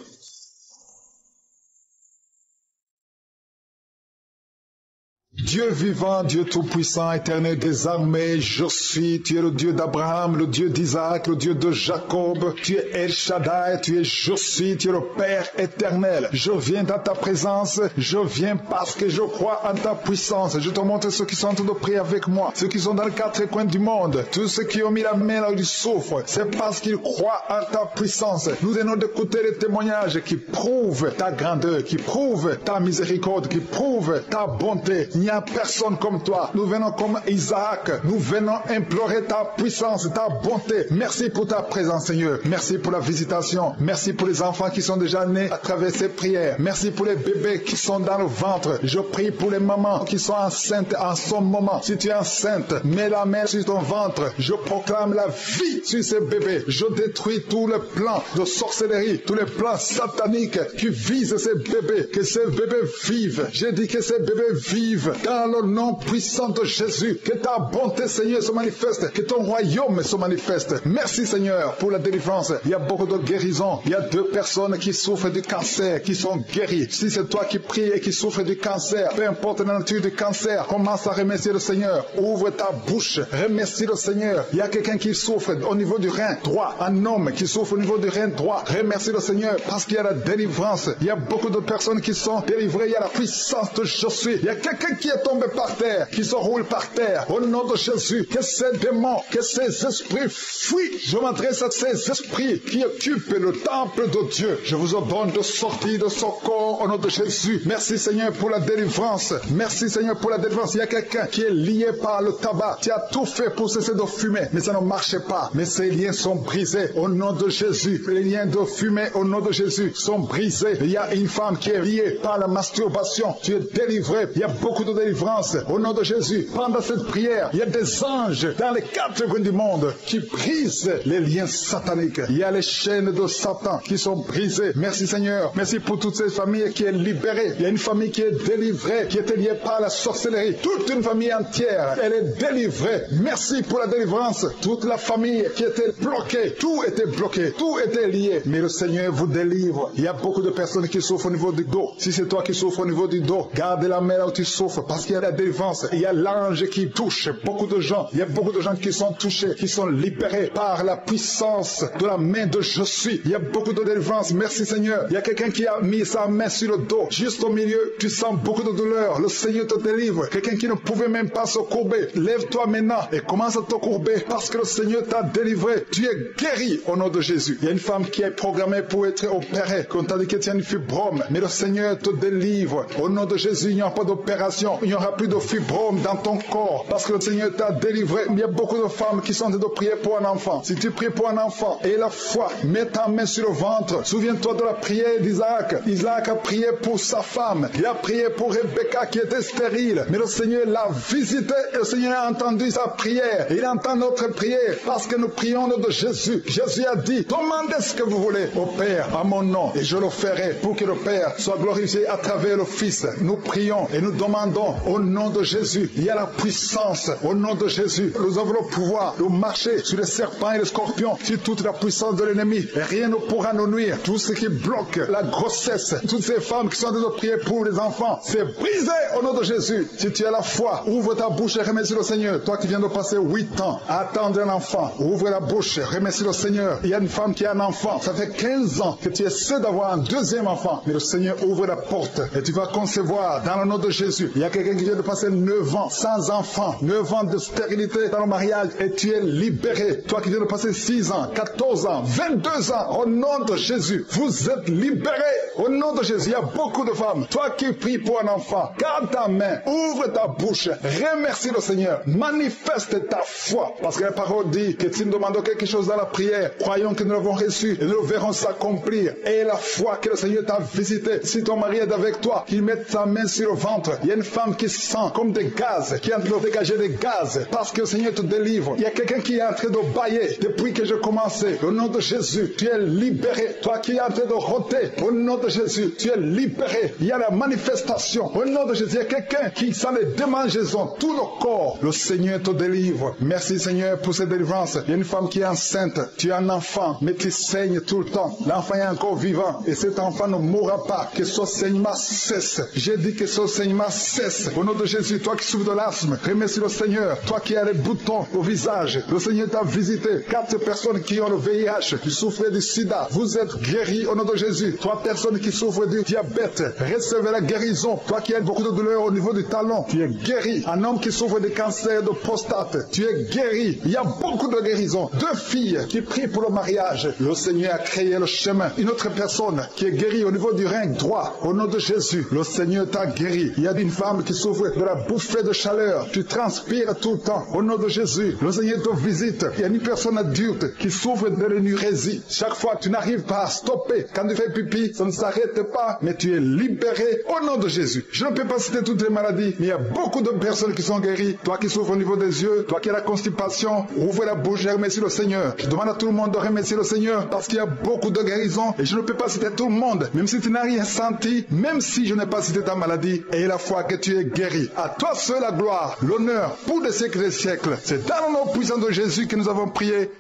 Dieu vivant, Dieu tout-puissant, éternel des armées, je suis, tu es le Dieu d'Abraham, le Dieu d'Isaac, le Dieu de Jacob, tu es El Shaddai, tu es je suis, tu es le Père éternel. Je viens dans ta présence, je viens parce que je crois en ta puissance. Je te montre ceux qui sont en train de prier avec moi, ceux qui sont dans les quatre coins du monde, tous ceux qui ont mis la main là où ils souffrent, c'est parce qu'ils croient en ta puissance. Nous venons d'écouter les témoignages qui prouvent ta grandeur, qui prouvent ta miséricorde, qui prouvent ta bonté. Il n'y a personne comme toi. Nous venons comme Isaac. Nous venons implorer ta puissance, ta bonté. Merci pour ta présence, Seigneur. Merci pour la visitation. Merci pour les enfants qui sont déjà nés à travers ces prières. Merci pour les bébés qui sont dans le ventre. Je prie pour les mamans qui sont enceintes en ce moment. Si tu es enceinte, mets la main sur ton ventre. Je proclame la vie sur ces bébés. Je détruis tous les plans de sorcellerie, tous les plans sataniques qui visent ces bébés. Que ces bébés vivent. J'ai dit que ces bébés vivent dans le nom puissant de Jésus. Que ta bonté, Seigneur, se manifeste. Que ton royaume se manifeste. Merci, Seigneur, pour la délivrance. Il y a beaucoup de guérisons. Il y a 2 personnes qui souffrent du cancer, qui sont guéries. Si c'est toi qui pries et qui souffres du cancer, peu importe la nature du cancer, commence à remercier le Seigneur. Ouvre ta bouche. Remercie le Seigneur. Il y a quelqu'un qui souffre au niveau du rein droit. Un homme qui souffre au niveau du rein droit. Remercie le Seigneur parce qu'il y a la délivrance. Il y a beaucoup de personnes qui sont délivrées. Il y a la puissance de Jésus. Il y a quelqu'un qui est tombé par terre, qui se roule par terre. Au nom de Jésus, que ces démons, que ces esprits fuient. Je m'adresse à ces esprits qui occupent le temple de Dieu. Je vous ordonne de sortir de ce corps au nom de Jésus. Merci Seigneur pour la délivrance. Merci Seigneur pour la délivrance. Il y a quelqu'un qui est lié par le tabac. Tu as tout fait pour cesser de fumer, mais ça ne marchait pas. Mais ces liens sont brisés au nom de Jésus. Les liens de fumée au nom de Jésus sont brisés. Il y a une femme qui est liée par la masturbation. Tu es délivré. Il y a beaucoup de délivrance au nom de Jésus. Pendant cette prière, il y a des anges dans les 4 coins du monde qui brisent les liens sataniques. Il y a les chaînes de Satan qui sont brisées. Merci Seigneur. Merci pour toutes ces familles qui est libérée. Il y a une famille qui est délivrée, qui était liée par la sorcellerie. Toute une famille entière, elle est délivrée. Merci pour la délivrance. Toute la famille qui était bloquée, tout était bloqué, tout était lié. Mais le Seigneur vous délivre. Il y a beaucoup de personnes qui souffrent au niveau du dos. Si c'est toi qui souffres au niveau du dos, garde la main là où tu souffres. parce qu'il y a la délivrance. Il y a l'ange qui touche beaucoup de gens. Il y a beaucoup de gens qui sont touchés, qui sont libérés par la puissance de la main de Je suis. Il y a beaucoup de délivrance. Merci Seigneur. Il y a quelqu'un qui a mis sa main sur le dos. Juste au milieu, tu sens beaucoup de douleur. Le Seigneur te délivre. Quelqu'un qui ne pouvait même pas se courber. Lève-toi maintenant et commence à te courber parce que le Seigneur t'a délivré. Tu es guéri au nom de Jésus. Il y a une femme qui est programmée pour être opérée. Quand t'as dit que tu as une fibrome, mais le Seigneur te délivre. Au nom de Jésus, il n'y aura pas d'opération. Il n'y aura plus de fibrome dans ton corps parce que le Seigneur t'a délivré. Il y a beaucoup de femmes qui sont en train de prier pour un enfant. Si tu pries pour un enfant et la foi, mets ta main sur le ventre. Souviens-toi de la prière d'Isaac. Isaac a prié pour sa femme. Il a prié pour Rebecca qui était stérile. Mais le Seigneur l'a visité et le Seigneur a entendu sa prière. Il entend notre prière parce que nous prions au nom de Jésus. Jésus a dit, demandez ce que vous voulez au Père à mon nom et je le ferai pour que le Père soit glorifié à travers le Fils. Nous prions et nous demandons au nom de Jésus. Il y a la puissance au nom de Jésus. Nous avons le pouvoir de marcher sur les serpents et les scorpions, sur toute la puissance de l'ennemi. Et rien ne pourra nous nuire. Tout ce qui bloque la grossesse, toutes ces femmes qui sont en train de prier pour les enfants, c'est brisé au nom de Jésus. Si tu as la foi, ouvre ta bouche et remercie le Seigneur. Toi qui viens de passer 8 ans à attendre un enfant, ouvre la bouche, remercie le Seigneur. Il y a une femme qui a un enfant. Ça fait 15 ans que tu essaies d'avoir un deuxième enfant. Mais le Seigneur ouvre la porte et tu vas concevoir dans le nom de Jésus. Il y a quelqu'un qui vient de passer 9 ans sans enfant, 9 ans de stérilité dans le mariage et tu es libéré. Toi qui viens de passer 6 ans, 14 ans, 22 ans, au nom de Jésus, vous êtes libérés. Au nom de Jésus, il y a beaucoup de femmes. Toi qui pries pour un enfant, garde ta main, ouvre ta bouche, remercie le Seigneur, manifeste ta foi. Parce que la parole dit que si nous demandons quelque chose dans la prière, croyons que nous l'avons reçu et nous le verrons s'accomplir. Et la foi que le Seigneur t'a visité, si ton mari est avec toi, qu'il mette sa main sur le ventre. Il y a une femme qui sent comme des gaz, qui est en train de dégager des gaz, parce que le Seigneur te délivre. Il y a quelqu'un qui est en train de bailler depuis que j'ai commencé. Au nom de Jésus, tu es libéré. Toi qui es en train de rôter, au nom de Jésus, tu es libéré. Il y a la manifestation. Au nom de Jésus, il y a quelqu'un qui sent les démangeaisons, tout le corps. Le Seigneur te délivre. Merci Seigneur pour cette délivrance. Il y a une femme qui est enceinte. Tu as un enfant, mais tu saignes tout le temps. L'enfant est encore vivant et cet enfant ne mourra pas. Que ce saignement cesse. J'ai dit que ce saignement cesse. Au nom de Jésus, toi qui souffres de l'asthme, remercie le Seigneur. Toi qui as les boutons au visage, le Seigneur t'a visité. 4 personnes qui ont le VIH, qui souffrent du sida, vous êtes guéris au nom de Jésus. 3 personnes qui souffrent du diabète, recevez la guérison. Toi qui as beaucoup de douleur au niveau du talon, tu es guéri. Un homme qui souffre de cancer de prostate, tu es guéri. Il y a beaucoup de guérisons. 2 filles qui prient pour le mariage, le Seigneur a créé le chemin. Une autre personne qui est guérie au niveau du rein droit, au nom de Jésus, le Seigneur t'a guéri. Il y a une femme qui souffre de la bouffée de chaleur, tu transpires tout le temps, au nom de Jésus, le Seigneur te visite. Il y a une personne adulte qui souffre de l'énurésie. Chaque fois, tu n'arrives pas à stopper. Quand tu fais pipi, ça ne s'arrête pas, mais tu es libéré au nom de Jésus. Je ne peux pas citer toutes les maladies, mais il y a beaucoup de personnes qui sont guéries. Toi qui souffres au niveau des yeux, toi qui as la constipation, ouvre la bouche et remercie le Seigneur. Je demande à tout le monde de remercier le Seigneur parce qu'il y a beaucoup de guérisons et je ne peux pas citer tout le monde, même si tu n'as rien senti, même si je n'ai pas cité ta maladie, et la foi que tu es guéri. À toi seul la gloire, l'honneur pour des siècles et des siècles. C'est dans le nom puissant de Jésus que nous avons prié.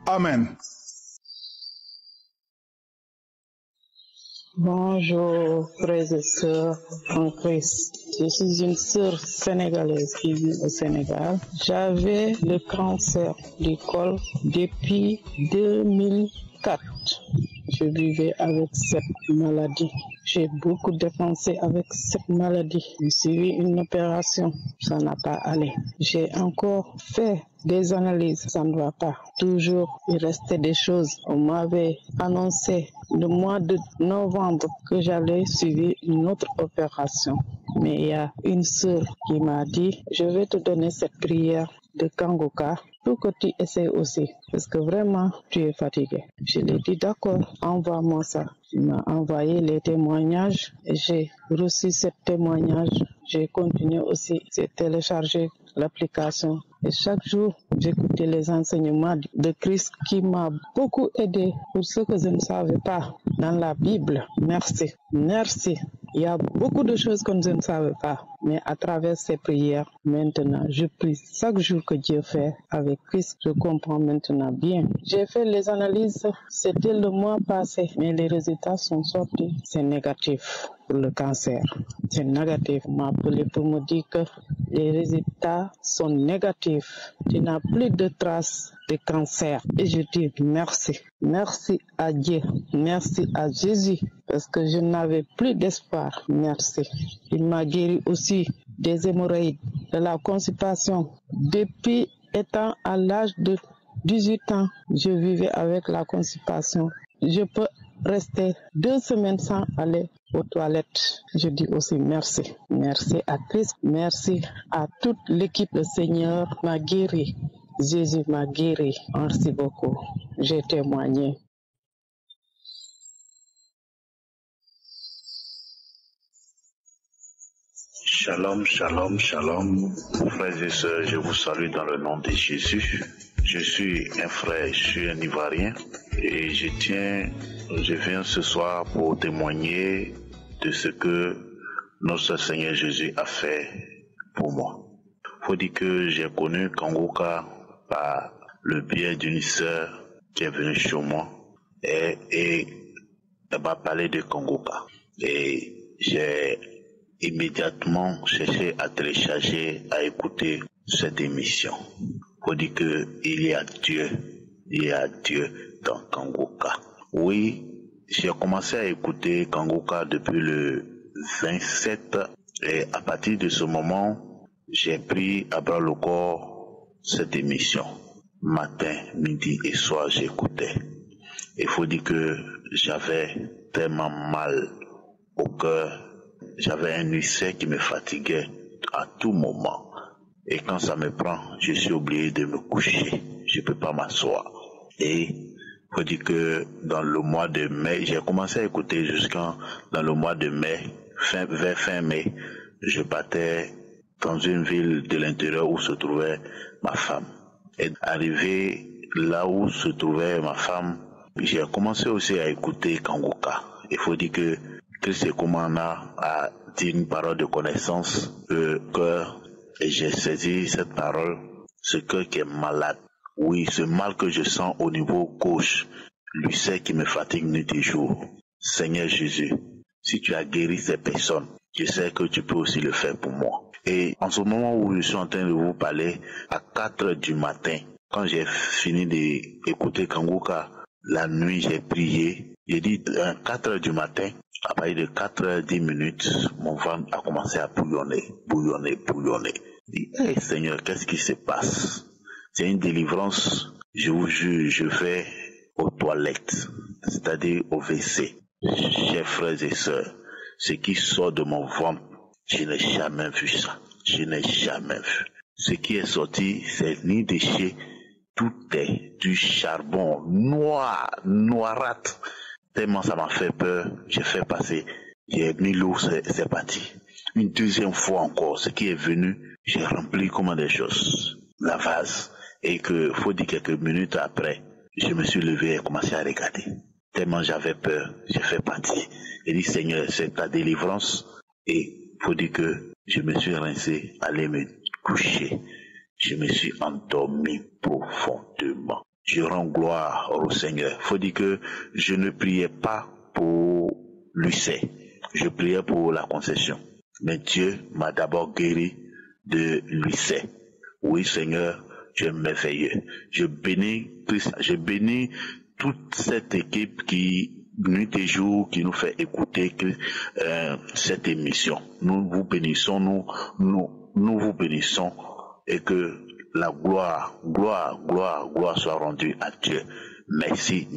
Amen. Bonjour, frères et sœurs en Christ. Je suis une sœur sénégalaise qui vit au Sénégal. J'avais le cancer du col depuis 2004. Je vivais avec cette maladie. J'ai beaucoup dépensé avec cette maladie. J'ai suivi une opération, ça n'a pas allé. J'ai encore fait des analyses, ça ne va pas. Toujours, il restait des choses. On m'avait annoncé le mois de novembre que j'allais suivre une autre opération. Mais il y a une sœur qui m'a dit, je vais te donner cette prière de Kangoka pour que tu essaies aussi, parce que vraiment, tu es fatigué. Je lui ai dit, d'accord, envoie-moi ça. Il m'a envoyé les témoignages et j'ai reçu ces témoignages. J'ai continué aussi, j'ai téléchargé l'application. Et chaque jour, j'écoutais les enseignements de Christ qui m'a beaucoup aidé pour ce que je ne savais pas dans la Bible. Merci, merci. Il y a beaucoup de choses que je ne savais pas. Mais à travers ces prières, maintenant, je prie chaque jour que Dieu fait avec Christ. Je comprends maintenant bien. J'ai fait les analyses, c'était le mois passé, mais les résultats sont sortis. C'est négatif. pour le cancer. C'est négatif. On m'a appelé pour me dire que les résultats sont négatifs. Tu n'as plus de traces de cancer. Et je dis merci. Merci à Dieu. Merci à Jésus. Parce que je n'avais plus d'espoir. Merci. Il m'a guéri aussi des hémorroïdes, de la constipation. Depuis étant à l'âge de 18 ans, je vivais avec la constipation. Je peux rester 2 semaines sans aller aux toilettes. Je dis aussi merci. Merci à Christ. Merci à toute l'équipe. Le Seigneur m'a guéri. Jésus m'a guéri. Merci beaucoup. J'ai témoigné. Shalom, shalom, shalom. Frères et sœurs, je vous salue dans le nom de Jésus. Je suis un frère, je suis un Ivoirien et je viens ce soir pour témoigner de ce que notre Seigneur Jésus a fait pour moi. Il faut dire que j'ai connu Kangoka par le biais d'une sœur qui est venue chez moi et elle m'a parlé de Kangoka. Et j'ai immédiatement cherché à télécharger, à écouter cette émission. Faut dire que il y a Dieu dans Kangoka. Oui, j'ai commencé à écouter Kangoka depuis le 27 et à partir de ce moment, j'ai pris à bras le corps cette émission. Matin, midi et soir, j'écoutais. Il faut dire que j'avais tellement mal au cœur. J'avais un ulcère qui me fatiguait à tout moment. Et quand ça me prend, je suis obligé de me coucher. Je ne peux pas m'asseoir. Et il faut dire que dans le mois de mai, j'ai commencé à écouter jusqu'en dans le mois de mai, vers fin mai, je partais dans une ville de l'intérieur où se trouvait ma femme. Et arrivé là où se trouvait ma femme, j'ai commencé aussi à écouter Kangoka. Il faut dire que Christ et Koumana a dit une parole de connaissance, le cœur, et j'ai saisi cette parole, ce cœur qui est malade. Oui, ce mal que je sens au niveau gauche, l'ulcère qui me fatigue nuit et jour. Seigneur Jésus, si tu as guéri ces personnes, je sais que tu peux aussi le faire pour moi. Et en ce moment où je suis en train de vous parler, à 4 heures du matin, quand j'ai fini d'écouter Kangoka, la nuit j'ai prié, j'ai dit à 4 heures du matin, à partir de 4h10, mon ventre a commencé à bouillonner. Je dis, hey, Seigneur, qu'est-ce qui se passe? C'est une délivrance. Je vous jure, je vais aux toilettes, c'est-à-dire au WC. Chers frères et sœurs, ce qui sort de mon ventre, je n'ai jamais vu ça. Je n'ai jamais vu. Ce qui est sorti, c'est ni déchet, tout est du charbon noirâtre. Tellement ça m'a fait peur, j'ai fait passer, j'ai mis l'eau, c'est parti. Une deuxième fois encore, ce qui est venu, j'ai rempli comme des choses, la vase. Et que, faut dire quelques minutes après, je me suis levé et commencé à regarder. Tellement j'avais peur, j'ai fait partie. J'ai dit, Seigneur, c'est ta délivrance. Et faut dire que je me suis rincé, allé me coucher. Je me suis endormi profondément. Je rends gloire au Seigneur. Faut dire que je ne priais pas pour l'ulcère. Je priais pour la concession. Mais Dieu m'a d'abord guéri de l'ulcère. Oui, Seigneur, tu es merveilleux. Je bénis Christ, je bénis toute cette équipe qui, nuit et jour, qui nous fait écouter cette émission. Nous vous bénissons, nous vous bénissons et que la gloire soit rendue à Dieu. Merci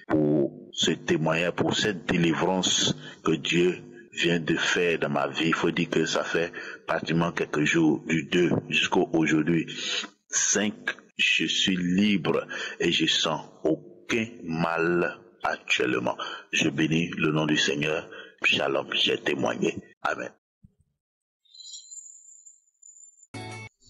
pour ce témoignage, pour cette délivrance que Dieu vient de faire dans ma vie. Il faut dire que ça fait pratiquement quelques jours, du 2 jusqu'au aujourd'hui. 5, je suis libre et je sens aucun mal actuellement. Je bénis le nom du Seigneur. Shalom, j'ai témoigné. Amen.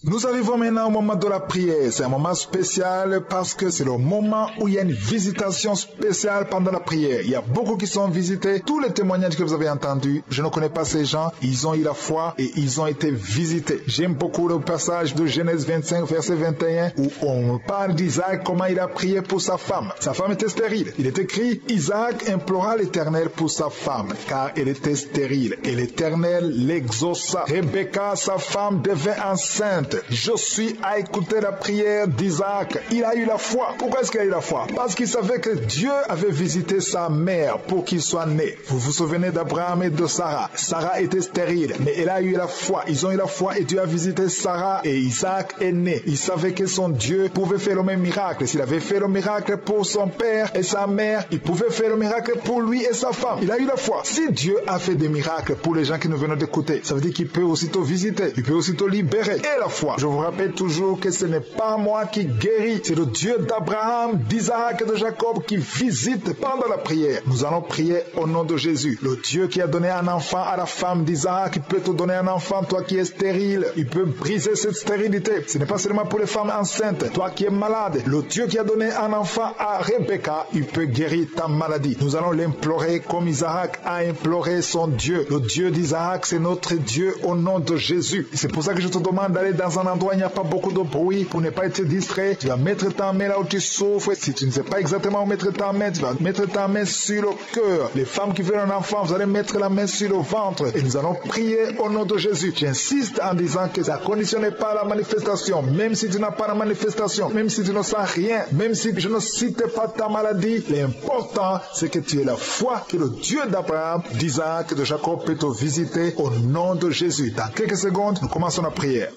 Nous arrivons maintenant au moment de la prière. C'est un moment spécial parce que c'est le moment où il y a une visitation spéciale pendant la prière. Il y a beaucoup qui sont visités. Tous les témoignages que vous avez entendus, je ne connais pas ces gens. Ils ont eu la foi et ils ont été visités. J'aime beaucoup le passage de Genèse 25, verset 21, où on parle d'Isaac, comment il a prié pour sa femme. Sa femme était stérile. Il est écrit, Isaac implora l'Éternel pour sa femme, car elle était stérile. Et l'Éternel l'exauça. Rebecca, sa femme, devint enceinte. Josué a écouté la prière d'Isaac. Il a eu la foi. Pourquoi est-ce qu'il a eu la foi? Parce qu'il savait que Dieu avait visité sa mère pour qu'il soit né. Vous vous souvenez d'Abraham et de Sarah. Sarah était stérile, mais elle a eu la foi. Ils ont eu la foi et Dieu a visité Sarah et Isaac est né. Il savait que son Dieu pouvait faire le même miracle. S'il avait fait le miracle pour son père et sa mère, il pouvait faire le miracle pour lui et sa femme. Il a eu la foi. Si Dieu a fait des miracles pour les gens qui nous viennent d'écouter, ça veut dire qu'il peut aussitôt visiter. Il peut aussitôt libérer. Et la foi. Je vous rappelle toujours que ce n'est pas moi qui guéris, c'est le Dieu d'Abraham, d'Isaac et de Jacob qui visite pendant la prière. Nous allons prier au nom de Jésus. Le Dieu qui a donné un enfant à la femme d'Isaac, il peut te donner un enfant, toi qui es stérile. Il peut briser cette stérilité. Ce n'est pas seulement pour les femmes enceintes. Toi qui es malade, le Dieu qui a donné un enfant à Rebecca, il peut guérir ta maladie. Nous allons l'implorer comme Isaac a imploré son Dieu. Le Dieu d'Isaac, c'est notre Dieu au nom de Jésus. C'est pour ça que je te demande d'aller dans un endroit où il n'y a pas beaucoup de bruit pour ne pas être distrait. Tu vas mettre ta main là où tu souffres. Si tu ne sais pas exactement où mettre ta main, tu vas mettre ta main sur le cœur. Les femmes qui veulent un enfant, vous allez mettre la main sur le ventre et nous allons prier au nom de Jésus. J'insiste en disant que ça ne conditionne pas la manifestation. Même si tu n'as pas la manifestation, même si tu ne sens rien, même si je ne cite pas ta maladie, l'important c'est que tu aies la foi que le Dieu d'Abraham, d'Isaac et de Jacob peut te visiter au nom de Jésus. Dans quelques secondes, nous commençons la prière.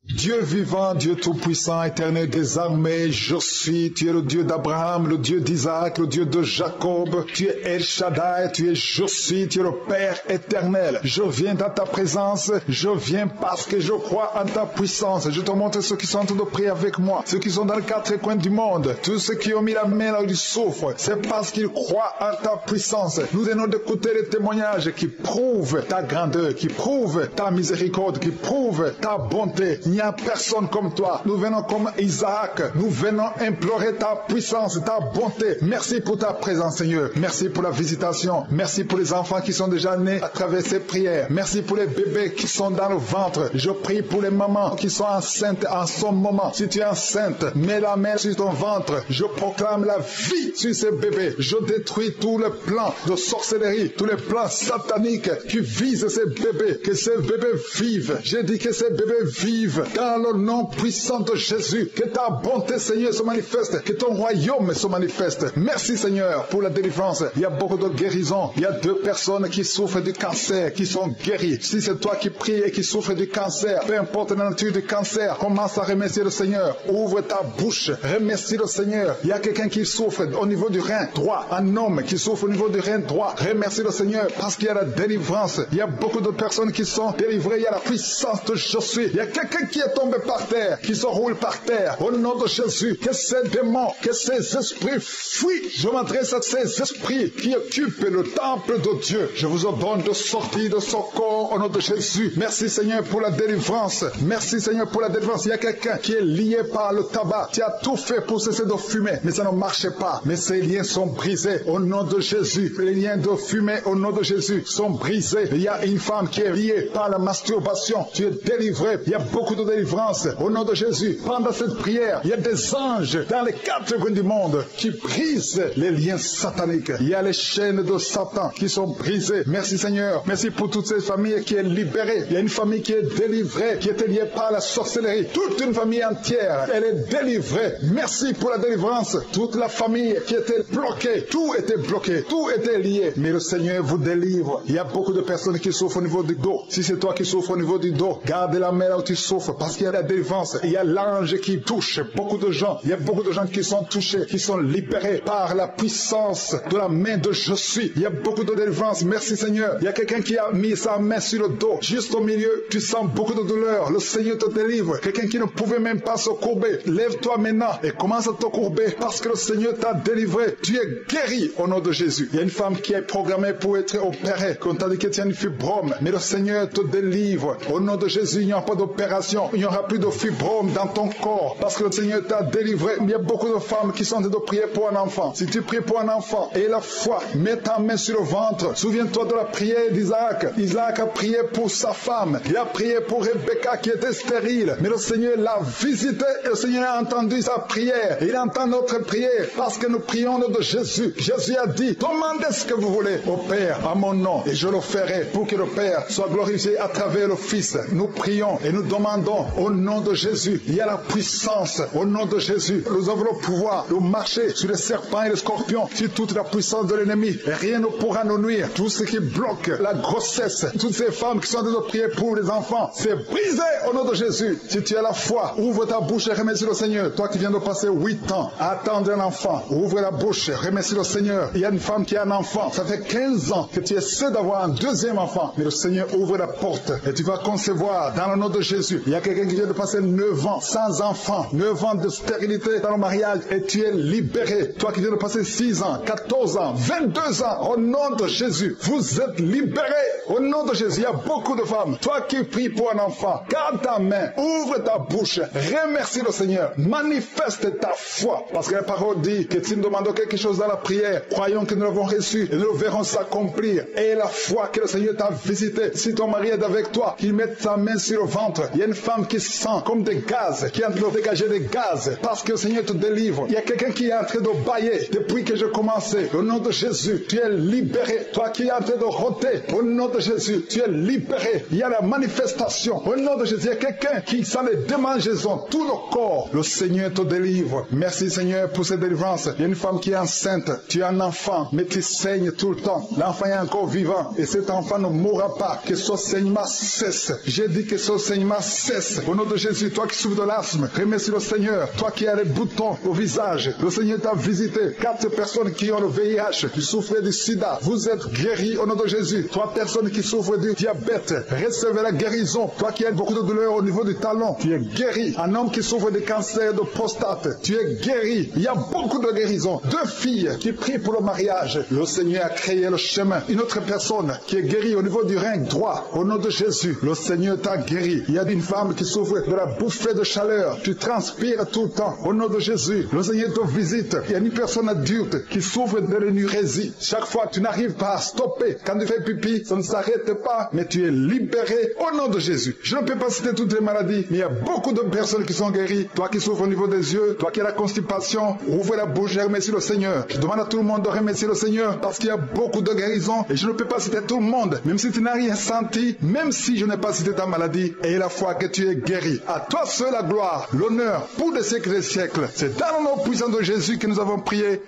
Dieu vivant, Dieu tout-puissant, éternel des armées, je suis, tu es le Dieu d'Abraham, le Dieu d'Isaac, le Dieu de Jacob, tu es El Shaddai, tu es je suis, tu es le Père éternel. Je viens dans ta présence, je viens parce que je crois en ta puissance. Je te montre ceux qui sont en train de prier avec moi, ceux qui sont dans les quatre coins du monde, tous ceux qui ont mis la main là où ils souffrent, c'est parce qu'ils croient en ta puissance. Nous venons d'écouter les témoignages qui prouvent ta grandeur, qui prouvent ta miséricorde, qui prouvent ta bonté. Il n'y a personne comme toi. Nous venons comme Isaac. Nous venons implorer ta puissance, ta bonté. Merci pour ta présence, Seigneur. Merci pour la visitation. Merci pour les enfants qui sont déjà nés à travers ces prières. Merci pour les bébés qui sont dans le ventre. Je prie pour les mamans qui sont enceintes en ce moment. Si tu es enceinte, mets la main sur ton ventre. Je proclame la vie sur ces bébés. Je détruis tous les plans de sorcellerie, tous les plans sataniques qui visent ces bébés. Que ces bébés vivent. J'ai dit que ces bébés vivent dans le nom puissant de Jésus. Que ta bonté, Seigneur, se manifeste. Que ton royaume se manifeste. Merci, Seigneur, pour la délivrance. Il y a beaucoup de guérisons. Il y a 2 personnes qui souffrent du cancer, qui sont guéries. Si c'est toi qui pries et qui souffres du cancer, peu importe la nature du cancer, commence à remercier le Seigneur. Ouvre ta bouche. Remercie le Seigneur. Il y a quelqu'un qui souffre au niveau du rein droit. Un homme qui souffre au niveau du rein droit. Remercie le Seigneur parce qu'il y a la délivrance. Il y a beaucoup de personnes qui sont délivrées. Il y a la puissance de Jésus. Il y a quelqu'un qui est tombé par terre, qui se roule par terre. Au nom de Jésus, que ces démons, que ces esprits fuient. Je m'adresse à ces esprits qui occupent le temple de Dieu. Je vous ordonne de sortir de ce corps au nom de Jésus. Merci Seigneur pour la délivrance. Merci Seigneur pour la délivrance. Il y a quelqu'un qui est lié par le tabac. Tu as tout fait pour cesser de fumer, mais ça ne marchait pas. Mais ces liens sont brisés au nom de Jésus. Les liens de fumée au nom de Jésus sont brisés. Il y a une femme qui est liée par la masturbation. Tu es délivré. Il y a beaucoup de délivrance au nom de Jésus. Pendant cette prière, il y a des anges dans les 4 coins du monde qui brisent les liens sataniques. Il y a les chaînes de Satan qui sont brisées. Merci Seigneur. Merci pour toutes ces familles qui est libérée. Il y a une famille qui est délivrée, qui était liée par la sorcellerie. Toute une famille entière, elle est délivrée. Merci pour la délivrance. Toute la famille qui était bloquée, tout était bloqué, tout était lié. Mais le Seigneur vous délivre. Il y a beaucoup de personnes qui souffrent au niveau du dos. Si c'est toi qui souffres au niveau du dos, garde la main là où tu souffres. parce qu'il y a la délivrance, il y a l'ange qui touche beaucoup de gens. Il y a beaucoup de gens qui sont touchés, qui sont libérés par la puissance de la main de Je suis. Il y a beaucoup de délivrance. Merci Seigneur. Il y a quelqu'un qui a mis sa main sur le dos, juste au milieu. Tu sens beaucoup de douleur. Le Seigneur te délivre. Quelqu'un qui ne pouvait même pas se courber. Lève-toi maintenant et commence à te courber parce que le Seigneur t'a délivré. Tu es guéri au nom de Jésus. Il y a une femme qui est programmée pour être opérée. Quand on t'a dit que tu as une fibrome, mais le Seigneur te délivre. Au nom de Jésus, il n'y aura pas d'opération. Il n'y aura plus de fibrome dans ton corps parce que le Seigneur t'a délivré. Il y a beaucoup de femmes qui sont en train de prier pour un enfant. Si tu pries pour un enfant et la foi, mets ta main sur le ventre. Souviens-toi de la prière d'Isaac. Isaac a prié pour sa femme. Il a prié pour Rebecca qui était stérile. Mais le Seigneur l'a visité et le Seigneur a entendu sa prière. Il entend notre prière parce que nous prions au nom de Jésus. Jésus a dit, demandez ce que vous voulez au Père à mon nom et je le ferai pour que le Père soit glorifié à travers le Fils. Nous prions et nous demandons au nom de Jésus. Il y a la puissance au nom de Jésus. Nous avons le pouvoir de marcher sur les serpents et les scorpions, sur toute la puissance de l'ennemi. Et rien ne pourra nous nuire. Tout ce qui bloque la grossesse, toutes ces femmes qui sont en train de prier pour les enfants, c'est brisé au nom de Jésus. Si tu as la foi, ouvre ta bouche et remercie le Seigneur. Toi qui viens de passer 8 ans à attendre un enfant, ouvre la bouche, remercie le Seigneur. Il y a une femme qui a un enfant. Ça fait 15 ans que tu essaies d'avoir un deuxième enfant. Mais le Seigneur ouvre la porte et tu vas concevoir dans le nom de Jésus. Il y a quelqu'un qui vient de passer 9 ans sans enfant, 9 ans de stérilité dans le mariage et tu es libéré. Toi qui viens de passer 6 ans, 14 ans, 22 ans, au nom de Jésus, vous êtes libérés. Au nom de Jésus, il y a beaucoup de femmes. Toi qui pries pour un enfant, garde ta main, ouvre ta bouche, remercie le Seigneur, manifeste ta foi. Parce que la parole dit que si nous demandons quelque chose dans la prière, croyons que nous l'avons reçu et nous le verrons s'accomplir. Et la foi que le Seigneur t'a visité, si ton mari est avec toi, qu'il mette sa main sur le ventre. Il y a une femme qui sent comme des gaz, qui est en train de dégager des gaz, parce que le Seigneur te délivre. Il y a quelqu'un qui est en train de bailler depuis que j'ai commencé. Au nom de Jésus, tu es libéré. Toi qui es en train de rôter, au nom de Jésus, tu es libéré. Il y a la manifestation. Au nom de Jésus, il y a quelqu'un qui sent les démangeaisons, tout le corps. Le Seigneur te délivre. Merci Seigneur pour cette délivrance. Il y a une femme qui est enceinte. Tu as un enfant, mais tu saignes tout le temps. L'enfant est encore vivant et cet enfant ne mourra pas. Que ce saignement cesse. J'ai dit que ce saignement cesse. Au nom de Jésus, toi qui souffres de l'asthme, remercie le Seigneur. Toi qui as les boutons au visage, le Seigneur t'a visité. 4 personnes qui ont le VIH, qui souffrent du sida, vous êtes guéris au nom de Jésus. 3 personnes qui souffrent du diabète, recevez la guérison. Toi qui as beaucoup de douleur au niveau du talon, tu es guéri. Un homme qui souffre de cancer de prostate, tu es guéri. Il y a beaucoup de guérisons. 2 filles qui prient pour le mariage, le Seigneur a créé le chemin. Une autre personne qui est guérie au niveau du rein droit, au nom de Jésus, le Seigneur t'a guéri. Il y a une femme qui souffre de la bouffée de chaleur, tu transpires tout le temps, au nom de Jésus, le Seigneur te visite. Il y a une personne adulte qui souffre de l'énurésie. Chaque fois, tu n'arrives pas à stopper. Quand tu fais pipi, ça ne s'arrête pas, mais tu es libéré au nom de Jésus. Je ne peux pas citer toutes les maladies, mais il y a beaucoup de personnes qui sont guéries. Toi qui souffres au niveau des yeux, toi qui as la constipation, ouvre la bouche et remercie le Seigneur. Je demande à tout le monde de remercier le Seigneur parce qu'il y a beaucoup de guérisons et je ne peux pas citer tout le monde, même si tu n'as rien senti, même si je n'ai pas cité ta maladie, et la foi que tu es guéri. À toi seul la gloire, l'honneur pour des siècles et des siècles. C'est dans le nom puissant de Jésus que nous avons prié.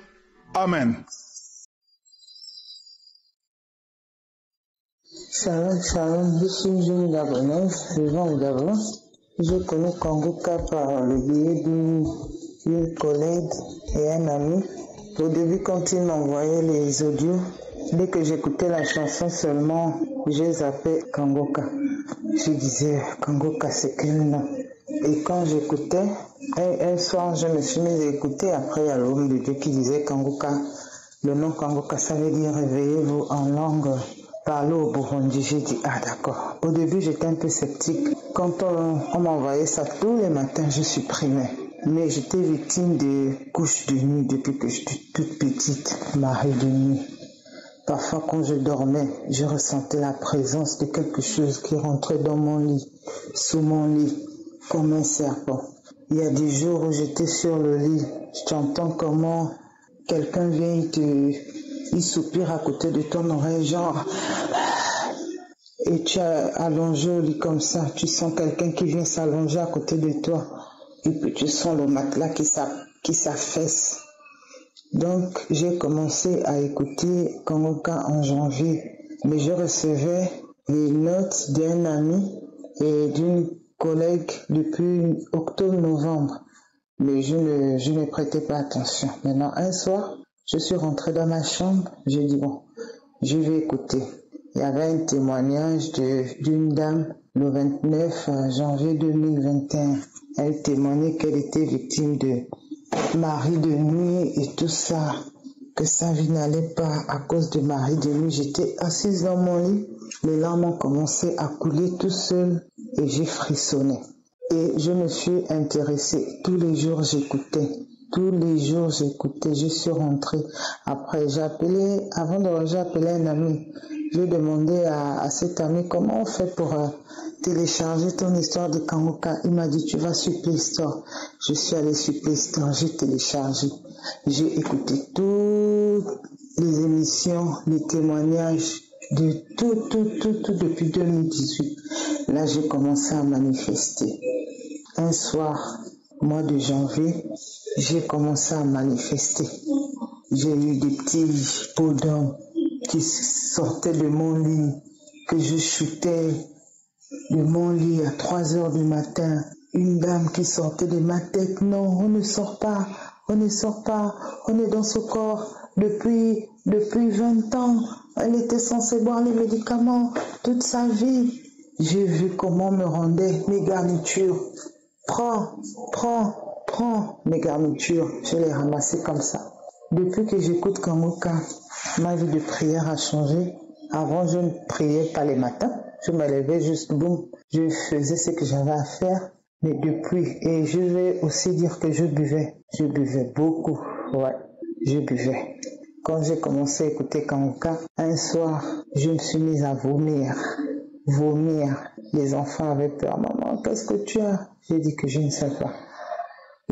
Amen. Shalom, shalom, je suis Jenny Gabonaise, vivant au Gabon. Je connais Kanguka par le biais d'une collègue et un ami. Au début, quand il m'envoyait les audios, dès que j'écoutais la chanson seulement, j'ai zappé Kanguka. Je disais, Kanguka, c'est quel nom? Et quand j'écoutais, un soir, je me suis mis à écouter. Après, il y a l'homme de Dieu qui disait Kanguka. Le nom Kanguka, ça veut dire réveillez-vous en langue. Parler au Burundi, j'ai dit, ah d'accord. Au début, j'étais un peu sceptique. Quand on m'envoyait ça tous les matins, je supprimais. Mais j'étais victime de couches de nuit depuis que j'étais toute petite, marée de nuit. Parfois, quand je dormais, je ressentais la présence de quelque chose qui rentrait dans mon lit, sous mon lit, comme un serpent. Il y a des jours où j'étais sur le lit, j'entends comment quelqu'un vient, il soupire à côté de ton oreille, genre... Et tu es allongé au lit comme ça, tu sens quelqu'un qui vient s'allonger à côté de toi. Et puis tu sens le matelas qui s'affaisse. Donc j'ai commencé à écouter Kanguka en janvier. Mais je recevais les notes d'un ami et d'une collègue depuis octobre-novembre, mais je ne prêtais pas attention. Maintenant, un soir, je suis rentrée dans ma chambre, j'ai dit bon, je vais écouter. Il y avait un témoignage d'une dame le 29 janvier 2021. Elle témoignait qu'elle était victime de mari de nuit et tout ça, que sa vie n'allait pas à cause de mari de nuit. J'étais assise dans mon lit, les larmes ont commencé à couler tout seul et j'ai frissonné. Et je me suis intéressée. Tous les jours j'écoutais. Je suis rentrée. Après, j'ai appelé un ami. J'ai demandé à cet ami comment on fait pour télécharger ton histoire de Kangoka. Il m'a dit tu vas sur Play Store. Je suis allée sur Play Store, j'ai téléchargé. J'ai écouté toutes les émissions, les témoignages de tout depuis 2018. Là, j'ai commencé à manifester. Un soir, mois de janvier, j'ai commencé à manifester. J'ai eu des petits pots d'homme qui sortaient de mon lit, que je chutais de mon lit à 3 heures du matin. Une dame qui sortait de ma tête. Non, on ne sort pas, on est dans ce corps depuis 20 ans. Elle était censée boire les médicaments toute sa vie. J'ai vu comment on me rendait mes garnitures. Prends mes garnitures. Je les ramassais comme ça. Depuis que j'écoute Kangoka, ma vie de prière a changé. Avant, je ne priais pas les matins. Je me levais juste, boum, je faisais ce que j'avais à faire. Mais depuis, et je vais aussi dire que je buvais beaucoup. Ouais, je buvais. Quand j'ai commencé à écouter Kangoka, un soir, je me suis mise à vomir. Les enfants avaient peur. Maman, qu'est-ce que tu as? J'ai dit que je ne sais pas.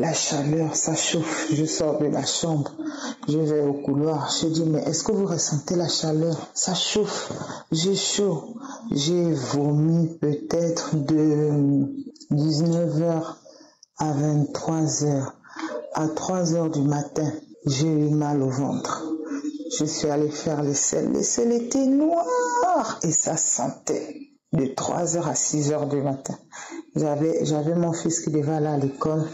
La chaleur, ça chauffe. Je sors de la chambre. Je vais au couloir. Je dis, mais est-ce que vous ressentez la chaleur? Ça chauffe. J'ai chaud. J'ai vomi peut-être de 19h à 23h. À 3h du matin, j'ai eu mal au ventre. Je suis allée faire les selles. Les selles étaient noires et ça sentait. De 3h à 6h du matin. J'avais mon fils qui devait aller à l'école.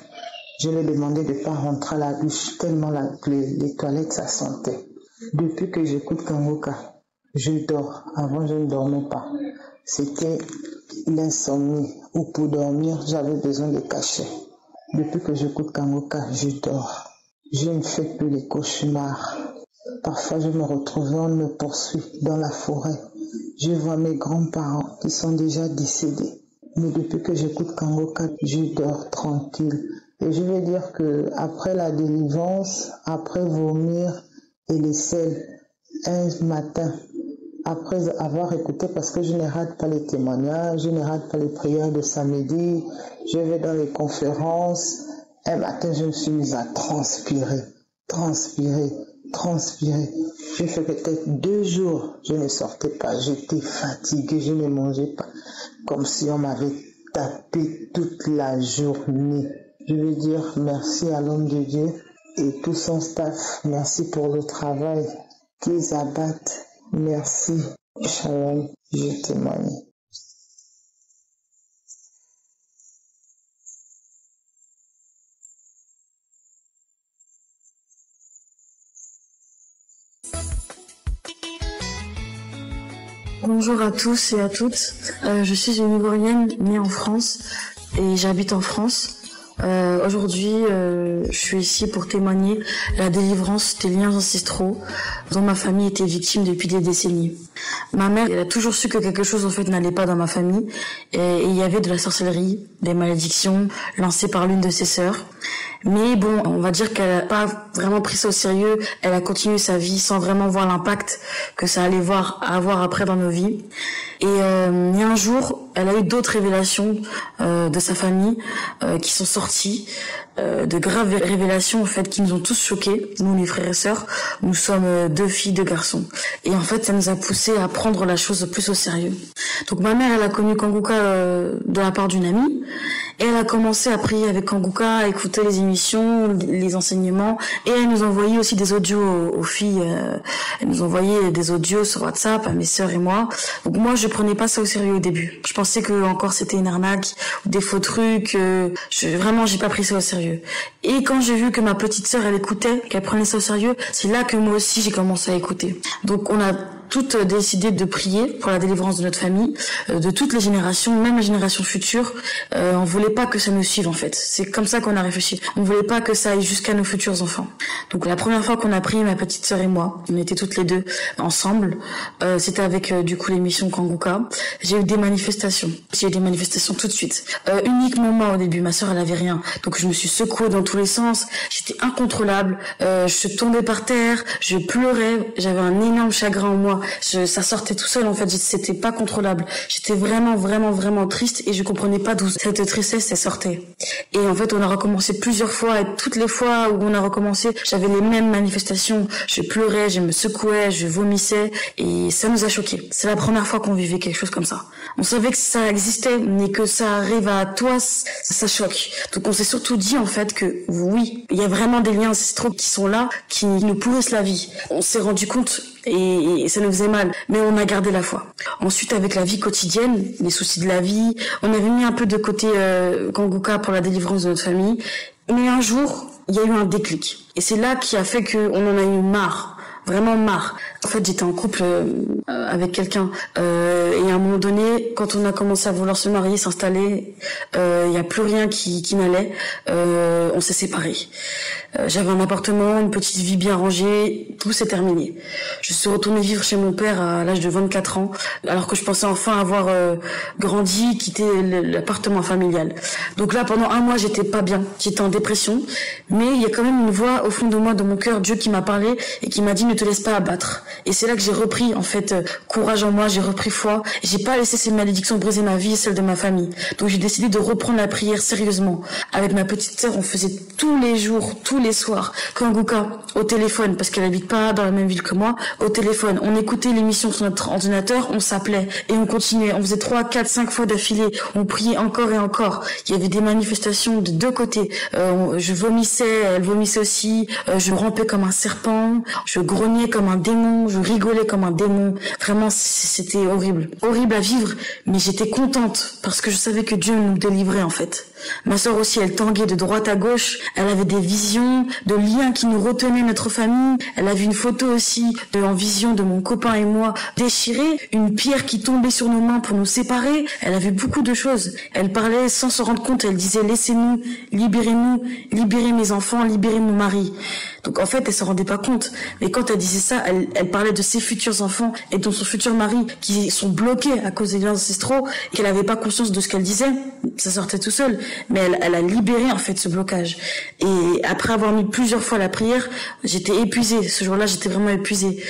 Je lui ai demandé de ne pas rentrer à la douche tellement les toilettes ça sentait. Depuis que j'écoute Kangoka, je dors. Avant, je ne dormais pas. C'était l'insomnie. Ou pour dormir, j'avais besoin de cachet. Depuis que j'écoute Kangoka, je dors. Je ne fais plus les cauchemars. Parfois, je me retrouve, on me poursuit dans la forêt. Je vois mes grands-parents qui sont déjà décédés. Mais depuis que j'écoute Kangoka, je dors tranquille. Et je veux dire que après la délivrance, après vomir et les selles, un matin, après avoir écouté, parce que je ne rate pas les témoignages, je ne rate pas les prières de samedi, je vais dans les conférences, un matin je me suis mise à transpirer. J'ai fait peut-être 2 jours, je ne sortais pas, j'étais fatiguée, je ne mangeais pas, comme si on m'avait tapé toute la journée. Je veux dire merci à l'homme de Dieu et tout son staff. Merci pour le travail qu'ils abattent. Merci. Shalom, je témoigne. Bonjour à tous et à toutes. Je suis une Ivoirienne née en France et j'habite en France. Aujourd'hui, je suis ici pour témoigner la délivrance des liens ancestraux dont ma famille était victime depuis des décennies. Ma mère, elle a toujours su que quelque chose en fait n'allait pas dans ma famille et il y avait de la sorcellerie, des malédictions lancées par l'une de ses sœurs. Mais bon, on va dire qu'elle n'a pas vraiment pris ça au sérieux. Elle a continué sa vie sans vraiment voir l'impact que ça allait avoir après dans nos vies. Et il y a un jour, elle a eu d'autres révélations de sa famille qui sont sorties, de graves révélations en fait qui nous ont tous choqués. Nous, les frères et sœurs, nous sommes 2 filles, 2 garçons. Et en fait, ça nous a poussé à prendre la chose plus au sérieux. Donc ma mère, elle a connu Kangoka de la part d'une amie. Et elle a commencé à prier avec Kanguka, à écouter les émissions, les enseignements. Et elle nous envoyait aussi des audios aux filles. Elle nous envoyait des audios sur WhatsApp à mes sœurs et moi. Donc moi, je prenais pas ça au sérieux au début. Je pensais que encore c'était une arnaque ou des faux trucs. Vraiment, j'ai pas pris ça au sérieux. Et quand j'ai vu que ma petite sœur, elle écoutait, qu'elle prenait ça au sérieux, c'est là que moi aussi j'ai commencé à écouter. Donc on a toutes décidé de prier pour la délivrance de notre famille, de toutes les générations, même les générations futures. On voulait pas que ça nous suive en fait. C'est comme ça qu'on a réfléchi. On voulait pas que ça aille jusqu'à nos futurs enfants. Donc la première fois qu'on a prié, ma petite sœur et moi, on était toutes les deux ensemble. C'était avec du coup l'émission Kanguka. J'ai eu des manifestations. J'ai eu des manifestations tout de suite. Uniquement moi au début. Ma sœur elle avait rien. Donc je me suis secouée dans tous les sens. J'étais incontrôlable. Je tombais par terre. Je pleurais. J'avais un énorme chagrin en moi. Ça sortait tout seul en fait, c'était pas contrôlable. J'étais vraiment triste et je comprenais pas d'où cette tristesse elle sortait. Et en fait on a recommencé plusieurs fois et toutes les fois où on a recommencé, j'avais les mêmes manifestations. Je pleurais, je me secouais, je vomissais et ça nous a choqués. C'est la première fois qu'on vivait quelque chose comme ça. On savait que ça existait mais que ça arrive à toi, ça choque. Donc on s'est surtout dit en fait que oui, il y a vraiment des liens ancestraux qui sont là, qui nous pourrissent la vie. On s'est rendu compte et ça nous faisait mal, mais on a gardé la foi. Ensuite, avec la vie quotidienne, les soucis de la vie, on avait mis un peu de côté Kanguka pour la délivrance de notre famille, mais un jour, il y a eu un déclic. Et c'est là qui a fait qu'on en a eu marre, vraiment marre. En fait, j'étais en couple avec quelqu'un et à un moment donné, quand on a commencé à vouloir se marier, s'installer, il n'y a plus rien qui n'allait. On s'est séparés. J'avais un appartement, une petite vie bien rangée, tout s'est terminé. Je suis retournée vivre chez mon père à l'âge de 24 ans, alors que je pensais enfin avoir grandi, quitté l'appartement familial. Donc là, pendant un mois, j'étais pas bien, j'étais en dépression, mais il y a quand même une voix au fond de moi, de mon cœur, Dieu qui m'a parlé et qui m'a dit ne te laisse pas abattre. Et c'est là que j'ai repris en fait courage en moi, j'ai repris foi. J'ai pas laissé ces malédictions briser ma vie et celle de ma famille. Donc j'ai décidé de reprendre la prière sérieusement. Avec ma petite sœur, on faisait tous les jours, tous les soirs, Kanguka au téléphone, parce qu'elle habite pas dans la même ville que moi, au téléphone. On écoutait l'émission sur notre ordinateur, on s'appelait et on continuait. On faisait 3, 4, 5 fois d'affilée. On priait encore et encore. Il y avait des manifestations de deux côtés. Je vomissais, elle vomissait aussi. Je rampais comme un serpent. Je grognais comme un démon. Je rigolais comme un démon. Vraiment, c'était horrible. Horrible à vivre, mais j'étais contente parce que je savais que Dieu nous délivrait en fait. Ma sœur aussi, elle tanguait de droite à gauche. Elle avait des visions de liens qui nous retenaient notre famille. Elle a vu une photo aussi en vision de mon copain et moi déchirée, une pierre qui tombait sur nos mains pour nous séparer. Elle a vu beaucoup de choses. Elle parlait sans se rendre compte. Elle disait laissez-nous, libérez mes enfants, libérez mon mari. Donc en fait, elle se rendait pas compte. Mais quand elle disait ça, elle parlait de ses futurs enfants et de son futur mari qui sont bloqués à cause des liens ancestraux et qu'elle avait pas conscience de ce qu'elle disait. Ça sortait tout seul. Mais elle a libéré en fait ce blocage. Et après avoir mis plusieurs fois la prière, j'étais épuisée. Ce jour-là, j'étais vraiment épuisée.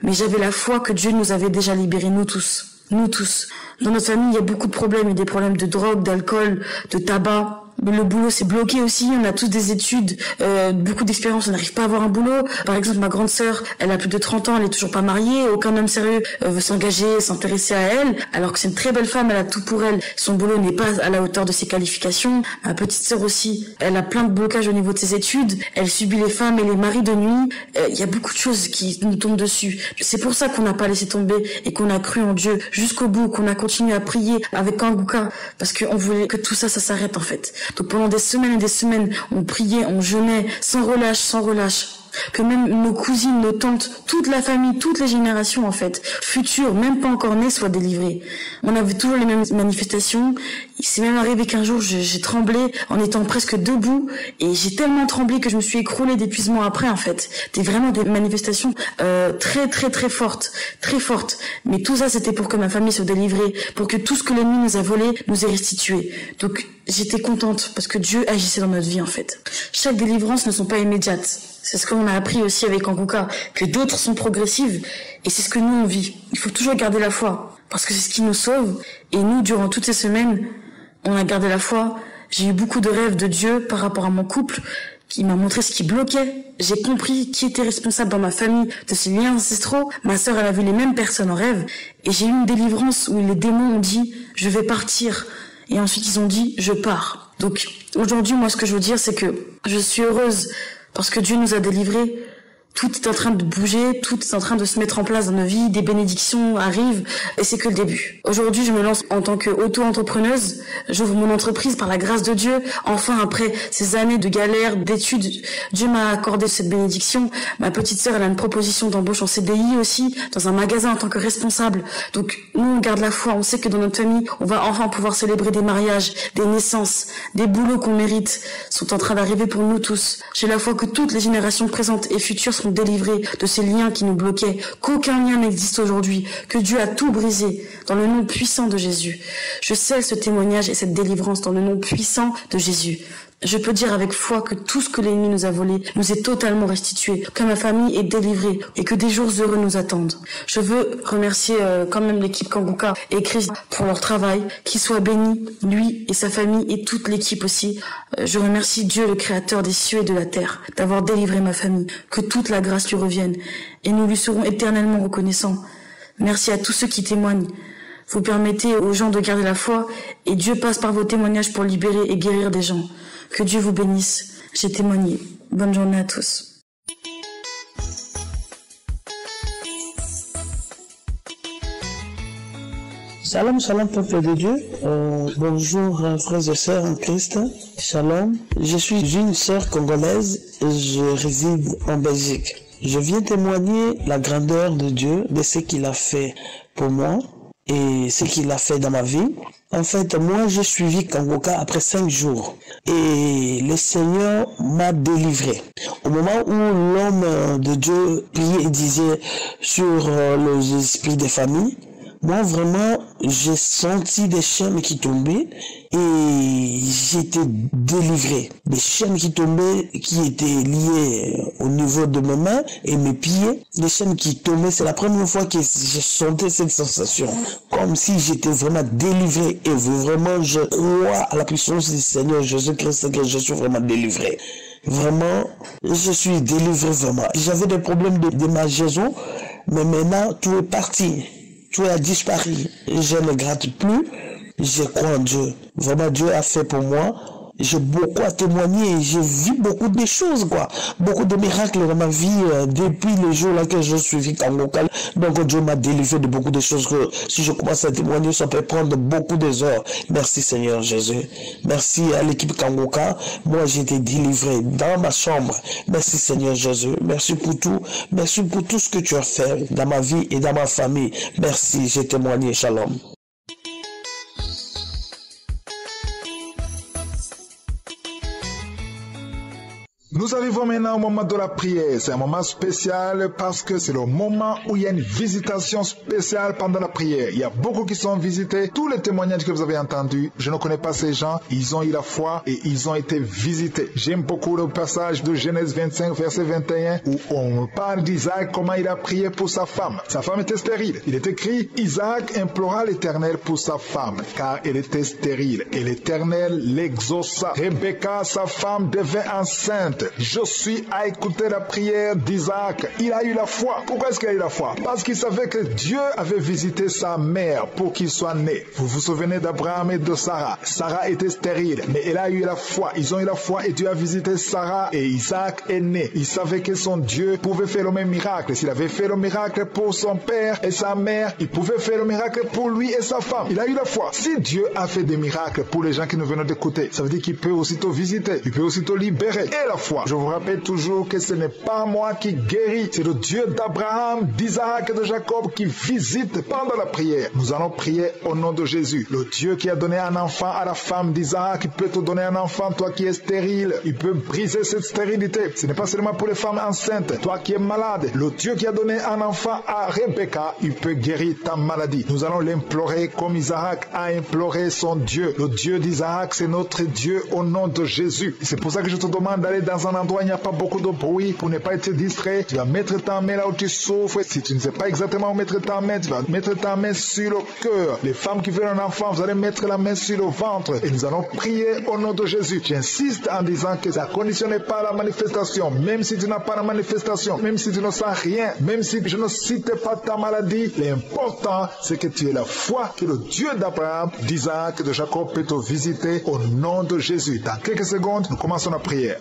Mais j'avais la foi que Dieu nous avait déjà libérés, nous tous. Nous tous. Dans notre famille, il y a beaucoup de problèmes. Il y a des problèmes de drogue, d'alcool, de tabac. Le boulot s'est bloqué aussi, on a tous des études, beaucoup d'expérience, on n'arrive pas à avoir un boulot. Par exemple, ma grande sœur, elle a plus de 30 ans, elle est toujours pas mariée, aucun homme sérieux veut s'engager, s'intéresser à elle, alors que c'est une très belle femme, elle a tout pour elle. Son boulot n'est pas à la hauteur de ses qualifications. Ma petite sœur aussi, elle a plein de blocages au niveau de ses études, elle subit les femmes et les maris de nuit. Il y a beaucoup de choses qui nous tombent dessus. C'est pour ça qu'on n'a pas laissé tomber et qu'on a cru en Dieu jusqu'au bout, qu'on a continué à prier avec Kanguka, parce qu'on voulait que tout ça s'arrête en fait. Donc pendant des semaines et des semaines, on priait, on jeûnait, sans relâche. Que même nos cousines, nos tantes, toute la famille, toutes les générations en fait, futures, même pas encore nées, soient délivrées. On avait toujours les mêmes manifestations. Il s'est même arrivé qu'un jour, j'ai tremblé en étant presque debout et j'ai tellement tremblé que je me suis écroulée d'épuisement après en fait. C'était vraiment des manifestations très fortes. Mais tout ça, c'était pour que ma famille soit délivrée, pour que tout ce que l'ennemi nous a volé nous est restitué. Donc j'étais contente parce que Dieu agissait dans notre vie en fait. Chaque délivrance ne sont pas immédiates. C'est ce qu'on a appris aussi avec Kanguka, que d'autres sont progressives, et c'est ce que nous on vit. Il faut toujours garder la foi, parce que c'est ce qui nous sauve. Et nous, durant toutes ces semaines, on a gardé la foi. J'ai eu beaucoup de rêves de Dieu par rapport à mon couple, qui m'a montré ce qui bloquait. J'ai compris qui était responsable dans ma famille de ces liens ancestraux. Ma sœur, elle a vu les mêmes personnes en rêve, et j'ai eu une délivrance où les démons ont dit « je vais partir ». Et ensuite, ils ont dit, je pars. Donc, aujourd'hui, moi, ce que je veux dire, c'est que je suis heureuse parce que Dieu nous a délivrés. Tout est en train de bouger, tout est en train de se mettre en place dans nos vies, des bénédictions arrivent et c'est que le début. Aujourd'hui, je me lance en tant qu'auto-entrepreneuse, j'ouvre mon entreprise par la grâce de Dieu. Enfin, après ces années de galère, d'études, Dieu m'a accordé cette bénédiction. Ma petite sœur, elle a une proposition d'embauche en CDI aussi, dans un magasin en tant que responsable. Donc, nous, on garde la foi, on sait que dans notre famille, on va enfin pouvoir célébrer des mariages, des naissances, des boulots qu'on mérite, sont en train d'arriver pour nous tous. J'ai la foi que toutes les générations présentes et futures seront délivrés de ces liens qui nous bloquaient, qu'aucun lien n'existe aujourd'hui, que Dieu a tout brisé dans le nom puissant de Jésus. Je scelle ce témoignage et cette délivrance dans le nom puissant de Jésus. Je peux dire avec foi que tout ce que l'ennemi nous a volé nous est totalement restitué, que ma famille est délivrée et que des jours heureux nous attendent. Je veux remercier quand même l'équipe Kanguka et Chris pour leur travail, qu'il soit béni, lui et sa famille et toute l'équipe aussi. Je remercie Dieu, le créateur des cieux et de la terre, d'avoir délivré ma famille, que toute la grâce lui revienne et nous lui serons éternellement reconnaissants. Merci à tous ceux qui témoignent. Vous permettez aux gens de garder la foi et Dieu passe par vos témoignages pour libérer et guérir des gens. Que Dieu vous bénisse. J'ai témoigné. Bonne journée à tous. Shalom, shalom, peuple de Dieu. Bonjour, frères et sœurs en Christ. Shalom. Je suis une sœur congolaise et je réside en Belgique. Je viens témoigner la grandeur de Dieu, de ce qu'il a fait pour moi et ce qu'il a fait dans ma vie. En fait, moi, j'ai suivi Kanguka après 5 jours et le Seigneur m'a délivré. Au moment où l'homme de Dieu priait et disait sur les esprits des familles, moi, vraiment, j'ai senti des chaînes qui tombaient et j'étais délivré. Des chaînes qui tombaient, qui étaient liées au niveau de mes mains et mes pieds. Des chaînes qui tombaient, c'est la première fois que j'ai senti cette sensation. Comme si j'étais vraiment délivré. Et vraiment, je crois à la puissance du Seigneur Jésus-Christ que je suis vraiment délivré. Vraiment, je suis délivré vraiment. J'avais des problèmes de ma liaison, mais maintenant, tout est parti. Tout a disparu. Je ne gratte plus. Je crois en Dieu. Vraiment, Dieu a fait pour moi. J'ai beaucoup à témoigner. J'ai vu beaucoup de choses, quoi. Beaucoup de miracles dans ma vie depuis le jour là que je suis Kanguka. Donc, Dieu m'a délivré de beaucoup de choses que si je commence à témoigner, ça peut prendre beaucoup d'heures. Merci, Seigneur Jésus. Merci à l'équipe Kanguka. Moi, j'ai été délivré dans ma chambre. Merci, Seigneur Jésus. Merci pour tout. Merci pour tout ce que tu as fait dans ma vie et dans ma famille. Merci, j'ai témoigné. Shalom. Nous arrivons maintenant au moment de la prière. C'est un moment spécial parce que c'est le moment où il y a une visitation spéciale pendant la prière. Il y a beaucoup qui sont visités. Tous les témoignages que vous avez entendus, je ne connais pas ces gens. Ils ont eu la foi et ils ont été visités. J'aime beaucoup le passage de Genèse 25, verset 21, où on parle d'Isaac, comment il a prié pour sa femme. Sa femme était stérile. Il est écrit, Isaac implora l'Éternel pour sa femme, car elle était stérile. Et l'Éternel l'exauça. Rebecca, sa femme, devint enceinte. Je suis à écouter la prière d'Isaac. Il a eu la foi. Pourquoi est-ce qu'il a eu la foi? Parce qu'il savait que Dieu avait visité sa mère pour qu'il soit né. Vous vous souvenez d'Abraham et de Sarah. Sarah était stérile, mais elle a eu la foi. Ils ont eu la foi et Dieu a visité Sarah et Isaac est né. Il savait que son Dieu pouvait faire le même miracle. S'il avait fait le miracle pour son père et sa mère, il pouvait faire le miracle pour lui et sa femme. Il a eu la foi. Si Dieu a fait des miracles pour les gens qui nous venaient d'écouter, ça veut dire qu'il peut aussitôt visiter. Il peut aussitôt libérer. Et la foi. Je vous rappelle toujours que ce n'est pas moi qui guéris, c'est le Dieu d'Abraham, d'Isaac et de Jacob qui visite pendant la prière. Nous allons prier au nom de Jésus. Le Dieu qui a donné un enfant à la femme d'Isaac, il peut te donner un enfant, toi qui es stérile. Il peut briser cette stérilité. Ce n'est pas seulement pour les femmes enceintes, toi qui es malade. Le Dieu qui a donné un enfant à Rebecca, il peut guérir ta maladie. Nous allons l'implorer comme Isaac a imploré son Dieu. Le Dieu d'Isaac, c'est notre Dieu au nom de Jésus. C'est pour ça que je te demande d'aller dans un un endroit où il n'y a pas beaucoup de bruit pour ne pas être distrait. Tu vas mettre ta main là où tu souffres. Si tu ne sais pas exactement où mettre ta main, tu vas mettre ta main sur le cœur. Les femmes qui veulent un enfant, vous allez mettre la main sur le ventre et nous allons prier au nom de Jésus. J'insiste en disant que la condition n'est pas la manifestation. Même si tu n'as pas la manifestation, même si tu ne sens rien, même si je ne cite pas ta maladie, l'important c'est que tu aies la foi que le Dieu d'Abraham, d'Isaac, de Jacob peut te visiter au nom de Jésus. Dans quelques secondes, nous commençons la prière.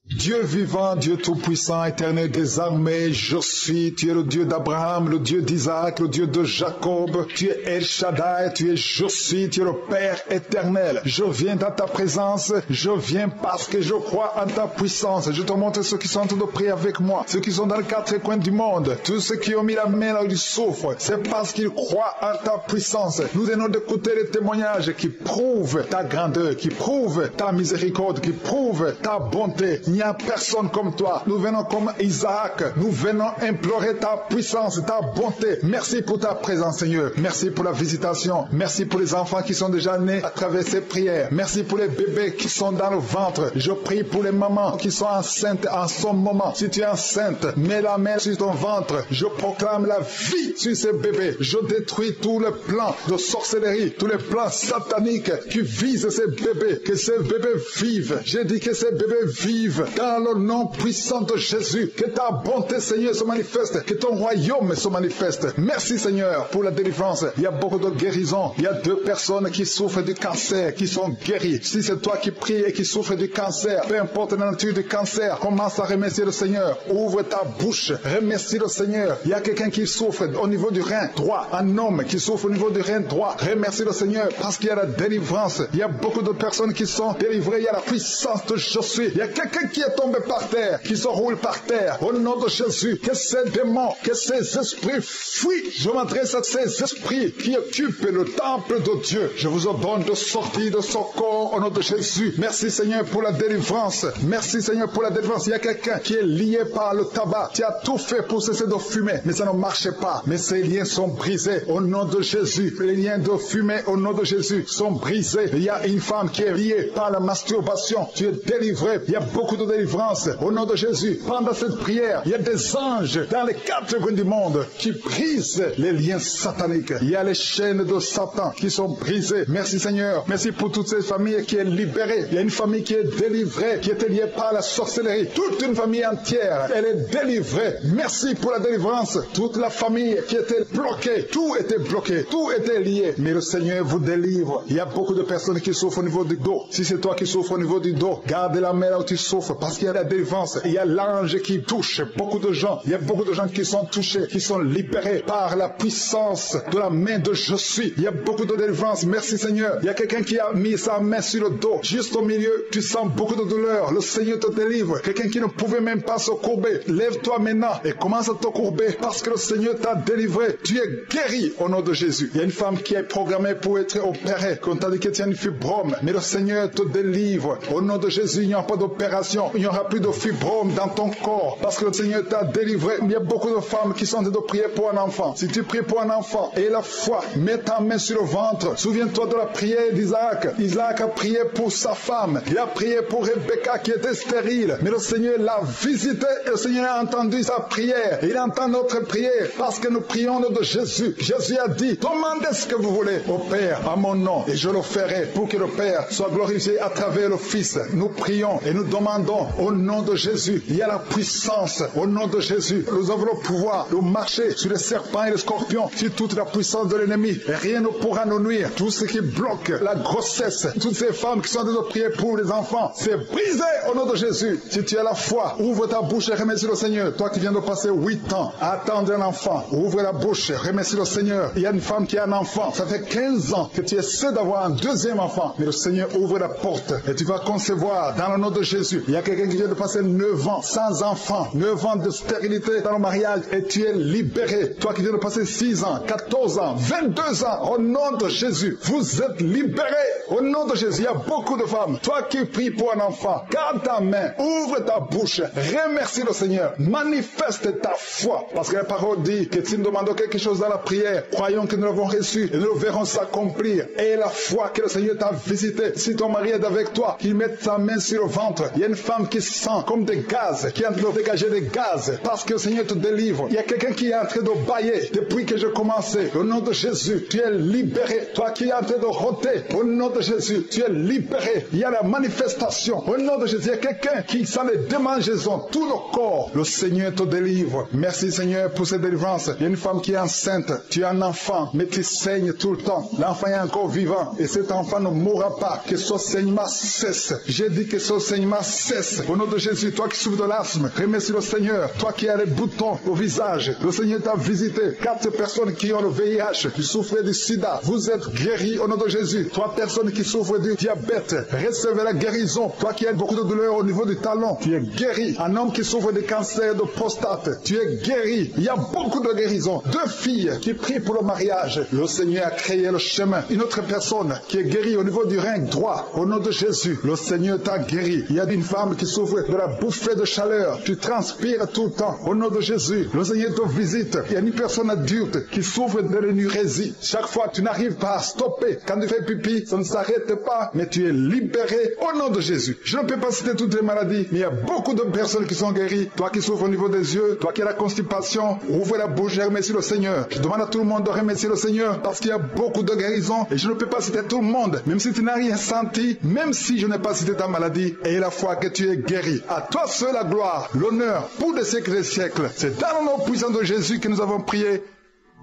Dieu vivant, Dieu tout-puissant, éternel des armées, je suis, tu es le Dieu d'Abraham, le Dieu d'Isaac, le Dieu de Jacob, tu es El Shaddai, tu es je suis, tu es le Père éternel. Je viens dans ta présence, je viens parce que je crois en ta puissance. Je te montre ceux qui sont en train de prier avec moi, ceux qui sont dans les quatre coins du monde, tous ceux qui ont mis la main là où ils souffrent, c'est parce qu'ils croient en ta puissance. Nous venons d'écouter les témoignages qui prouvent ta grandeur, qui prouvent ta miséricorde, qui prouvent ta bonté. Il n'y a personne comme toi. Nous venons comme Isaac. Nous venons implorer ta puissance, ta bonté. Merci pour ta présence, Seigneur. Merci pour la visitation. Merci pour les enfants qui sont déjà nés à travers ces prières. Merci pour les bébés qui sont dans le ventre. Je prie pour les mamans qui sont enceintes en ce moment. Si tu es enceinte, mets la main sur ton ventre. Je proclame la vie sur ces bébés. Je détruis tous les plans de sorcellerie, tous les plans sataniques qui visent ces bébés. Que ces bébés vivent. J'ai dit que ces bébés vivent dans le nom puissant de Jésus. Que ta bonté, Seigneur, se manifeste. Que ton royaume se manifeste. Merci, Seigneur, pour la délivrance. Il y a beaucoup de guérisons. Il y a 2 personnes qui souffrent du cancer, qui sont guéries. Si c'est toi qui pries et qui souffres du cancer, peu importe la nature du cancer, commence à remercier le Seigneur. Ouvre ta bouche. Remercie le Seigneur. Il y a quelqu'un qui souffre au niveau du rein droit. Un homme qui souffre au niveau du rein droit. Remercie le Seigneur parce qu'il y a la délivrance. Il y a beaucoup de personnes qui sont délivrées. Il y a la puissance de je suis. Il y a quelqu'un qui est tombé par terre, qui se roule par terre. Au nom de Jésus, que ces démons, que ces esprits fuient. Je m'adresse à ces esprits qui occupent le temple de Dieu. Je vous ordonne de sortir de ce corps au nom de Jésus. Merci Seigneur pour la délivrance. Merci Seigneur pour la délivrance. Il y a quelqu'un qui est lié par le tabac. Tu as tout fait pour cesser de fumer, mais ça ne marchait pas. Mais ces liens sont brisés au nom de Jésus. Les liens de fumée au nom de Jésus sont brisés. Il y a une femme qui est liée par la masturbation. Tu es délivré. Il y a beaucoup de délivrance au nom de Jésus. Pendant cette prière, il y a des anges dans les 4 coins du monde qui brisent les liens sataniques. Il y a les chaînes de Satan qui sont brisées. Merci Seigneur. Merci pour toutes ces familles qui est libérée. Il y a une famille qui est délivrée, qui était liée par la sorcellerie. Toute une famille entière, elle est délivrée. Merci pour la délivrance. Toute la famille qui était bloquée, tout était bloqué, tout était lié. Mais le Seigneur vous délivre. Il y a beaucoup de personnes qui souffrent au niveau du dos. Si c'est toi qui souffres au niveau du dos, garde la main là où tu souffres parce qu'il y a la délivrance. Il y a l'ange qui touche beaucoup de gens. Il y a beaucoup de gens qui sont touchés, qui sont libérés par la puissance de la main de je suis. Il y a beaucoup de délivrance. Merci Seigneur. Il y a quelqu'un qui a mis sa main sur le dos. Juste au milieu, tu sens beaucoup de douleur. Le Seigneur te délivre. Quelqu'un qui ne pouvait même pas se courber. Lève-toi maintenant et commence à te courber parce que le Seigneur t'a délivré. Tu es guéri au nom de Jésus. Il y a une femme qui est programmée pour être opérée. Quand on t'a dit que tu as une fibrome, mais le Seigneur te délivre. Au nom de Jésus, il n'y aura pas d'opération. Il n'y aura plus de fibrome dans ton corps parce que le Seigneur t'a délivré. Il y a beaucoup de femmes qui sont en train de prier pour un enfant. Si tu pries pour un enfant et la foi, mets ta main sur le ventre. Souviens-toi de la prière d'Isaac. Isaac a prié pour sa femme. Il a prié pour Rebecca qui était stérile. Mais le Seigneur l'a visité et le Seigneur a entendu sa prière. Il entend notre prière parce que nous prions au nom de Jésus. Jésus a dit, demandez ce que vous voulez au Père à mon nom et je le ferai pour que le Père soit glorifié à travers le Fils. Nous prions et nous demandons au nom de Jésus. Il y a la puissance au nom de Jésus. Nous avons le pouvoir de marcher sur les serpents et les scorpions, sur toute la puissance de l'ennemi. Et rien ne pourra nous nuire. Tout ce qui bloque la grossesse, toutes ces femmes qui sont en train de prier pour les enfants, c'est brisé au nom de Jésus. Si tu as la foi, ouvre ta bouche et remercie le Seigneur. Toi qui viens de passer 8 ans à attendre un enfant, ouvre la bouche, remercie le Seigneur. Il y a une femme qui a un enfant. Ça fait 15 ans que tu essaies d'avoir un deuxième enfant. Mais le Seigneur ouvre la porte et tu vas concevoir dans le nom de Jésus. Il y a quelqu'un quelqu'un qui vient de passer 9 ans sans enfant, 9 ans de stérilité dans le mariage et tu es libéré. Toi qui viens de passer 6 ans, 14 ans, 22 ans, au nom de Jésus, vous êtes libérés. Au nom de Jésus, il y a beaucoup de femmes. Toi qui pries pour un enfant, garde ta main, ouvre ta bouche, remercie le Seigneur, manifeste ta foi. Parce que la parole dit que si nous demandons quelque chose dans la prière, croyons que nous l'avons reçu et nous le verrons s'accomplir. Et la foi que le Seigneur t'a visité, si ton mari est avec toi, qu'il mette sa main sur le ventre. Il y a une femme qui sent comme des gaz, qui est en train de dégager des gaz, parce que le Seigneur te délivre. Il y a quelqu'un qui est en train de bailler depuis que j'ai commencé. Au nom de Jésus, tu es libéré. Toi qui es en train de rôter, au nom de Jésus, tu es libéré. Il y a la manifestation. Au nom de Jésus, il y a quelqu'un qui sent les démangeaisons, tout le corps. Le Seigneur te délivre. Merci Seigneur pour cette délivrance. Il y a une femme qui est enceinte. Tu es un enfant, mais tu saignes tout le temps. L'enfant est encore vivant et cet enfant ne mourra pas. Que ce saignement cesse. J'ai dit que ce saignement cesse. Au nom de Jésus, toi qui souffres de l'asthme, remercie le Seigneur. Toi qui as les boutons au visage, le Seigneur t'a visité. 4 personnes qui ont le VIH, qui souffrent du sida, vous êtes guéris au nom de Jésus. 3 personnes qui souffrent du diabète, recevez la guérison. Toi qui as beaucoup de douleurs au niveau du talon, tu es guéri. Un homme qui souffre de cancer de prostate, tu es guéri. Il y a beaucoup de guérisons. 2 filles qui prient pour le mariage, le Seigneur a créé le chemin. Une autre personne qui est guérie au niveau du rein droit, au nom de Jésus, le Seigneur t'a guéri. Il y a une femme qui souffre de la bouffée de chaleur, tu transpires tout le temps, au nom de Jésus, le Seigneur te visite. Il y a une personne adulte qui souffre de l'énurésie. Chaque fois tu n'arrives pas à stopper, quand tu fais pipi, ça ne s'arrête pas, mais tu es libéré au nom de Jésus. Je ne peux pas citer toutes les maladies, mais il y a beaucoup de personnes qui sont guéries. Toi qui souffres au niveau des yeux, toi qui as la constipation, ouvre la bouche et remercie le Seigneur. Je demande à tout le monde de remercier le Seigneur parce qu'il y a beaucoup de guérisons et je ne peux pas citer tout le monde, même si tu n'as rien senti, même si je n'ai pas cité ta maladie, et la foi que tu es guéri. À toi seul la gloire, l'honneur pour des siècles et des siècles. C'est dans le nom puissant de Jésus que nous avons prié.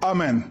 Amen.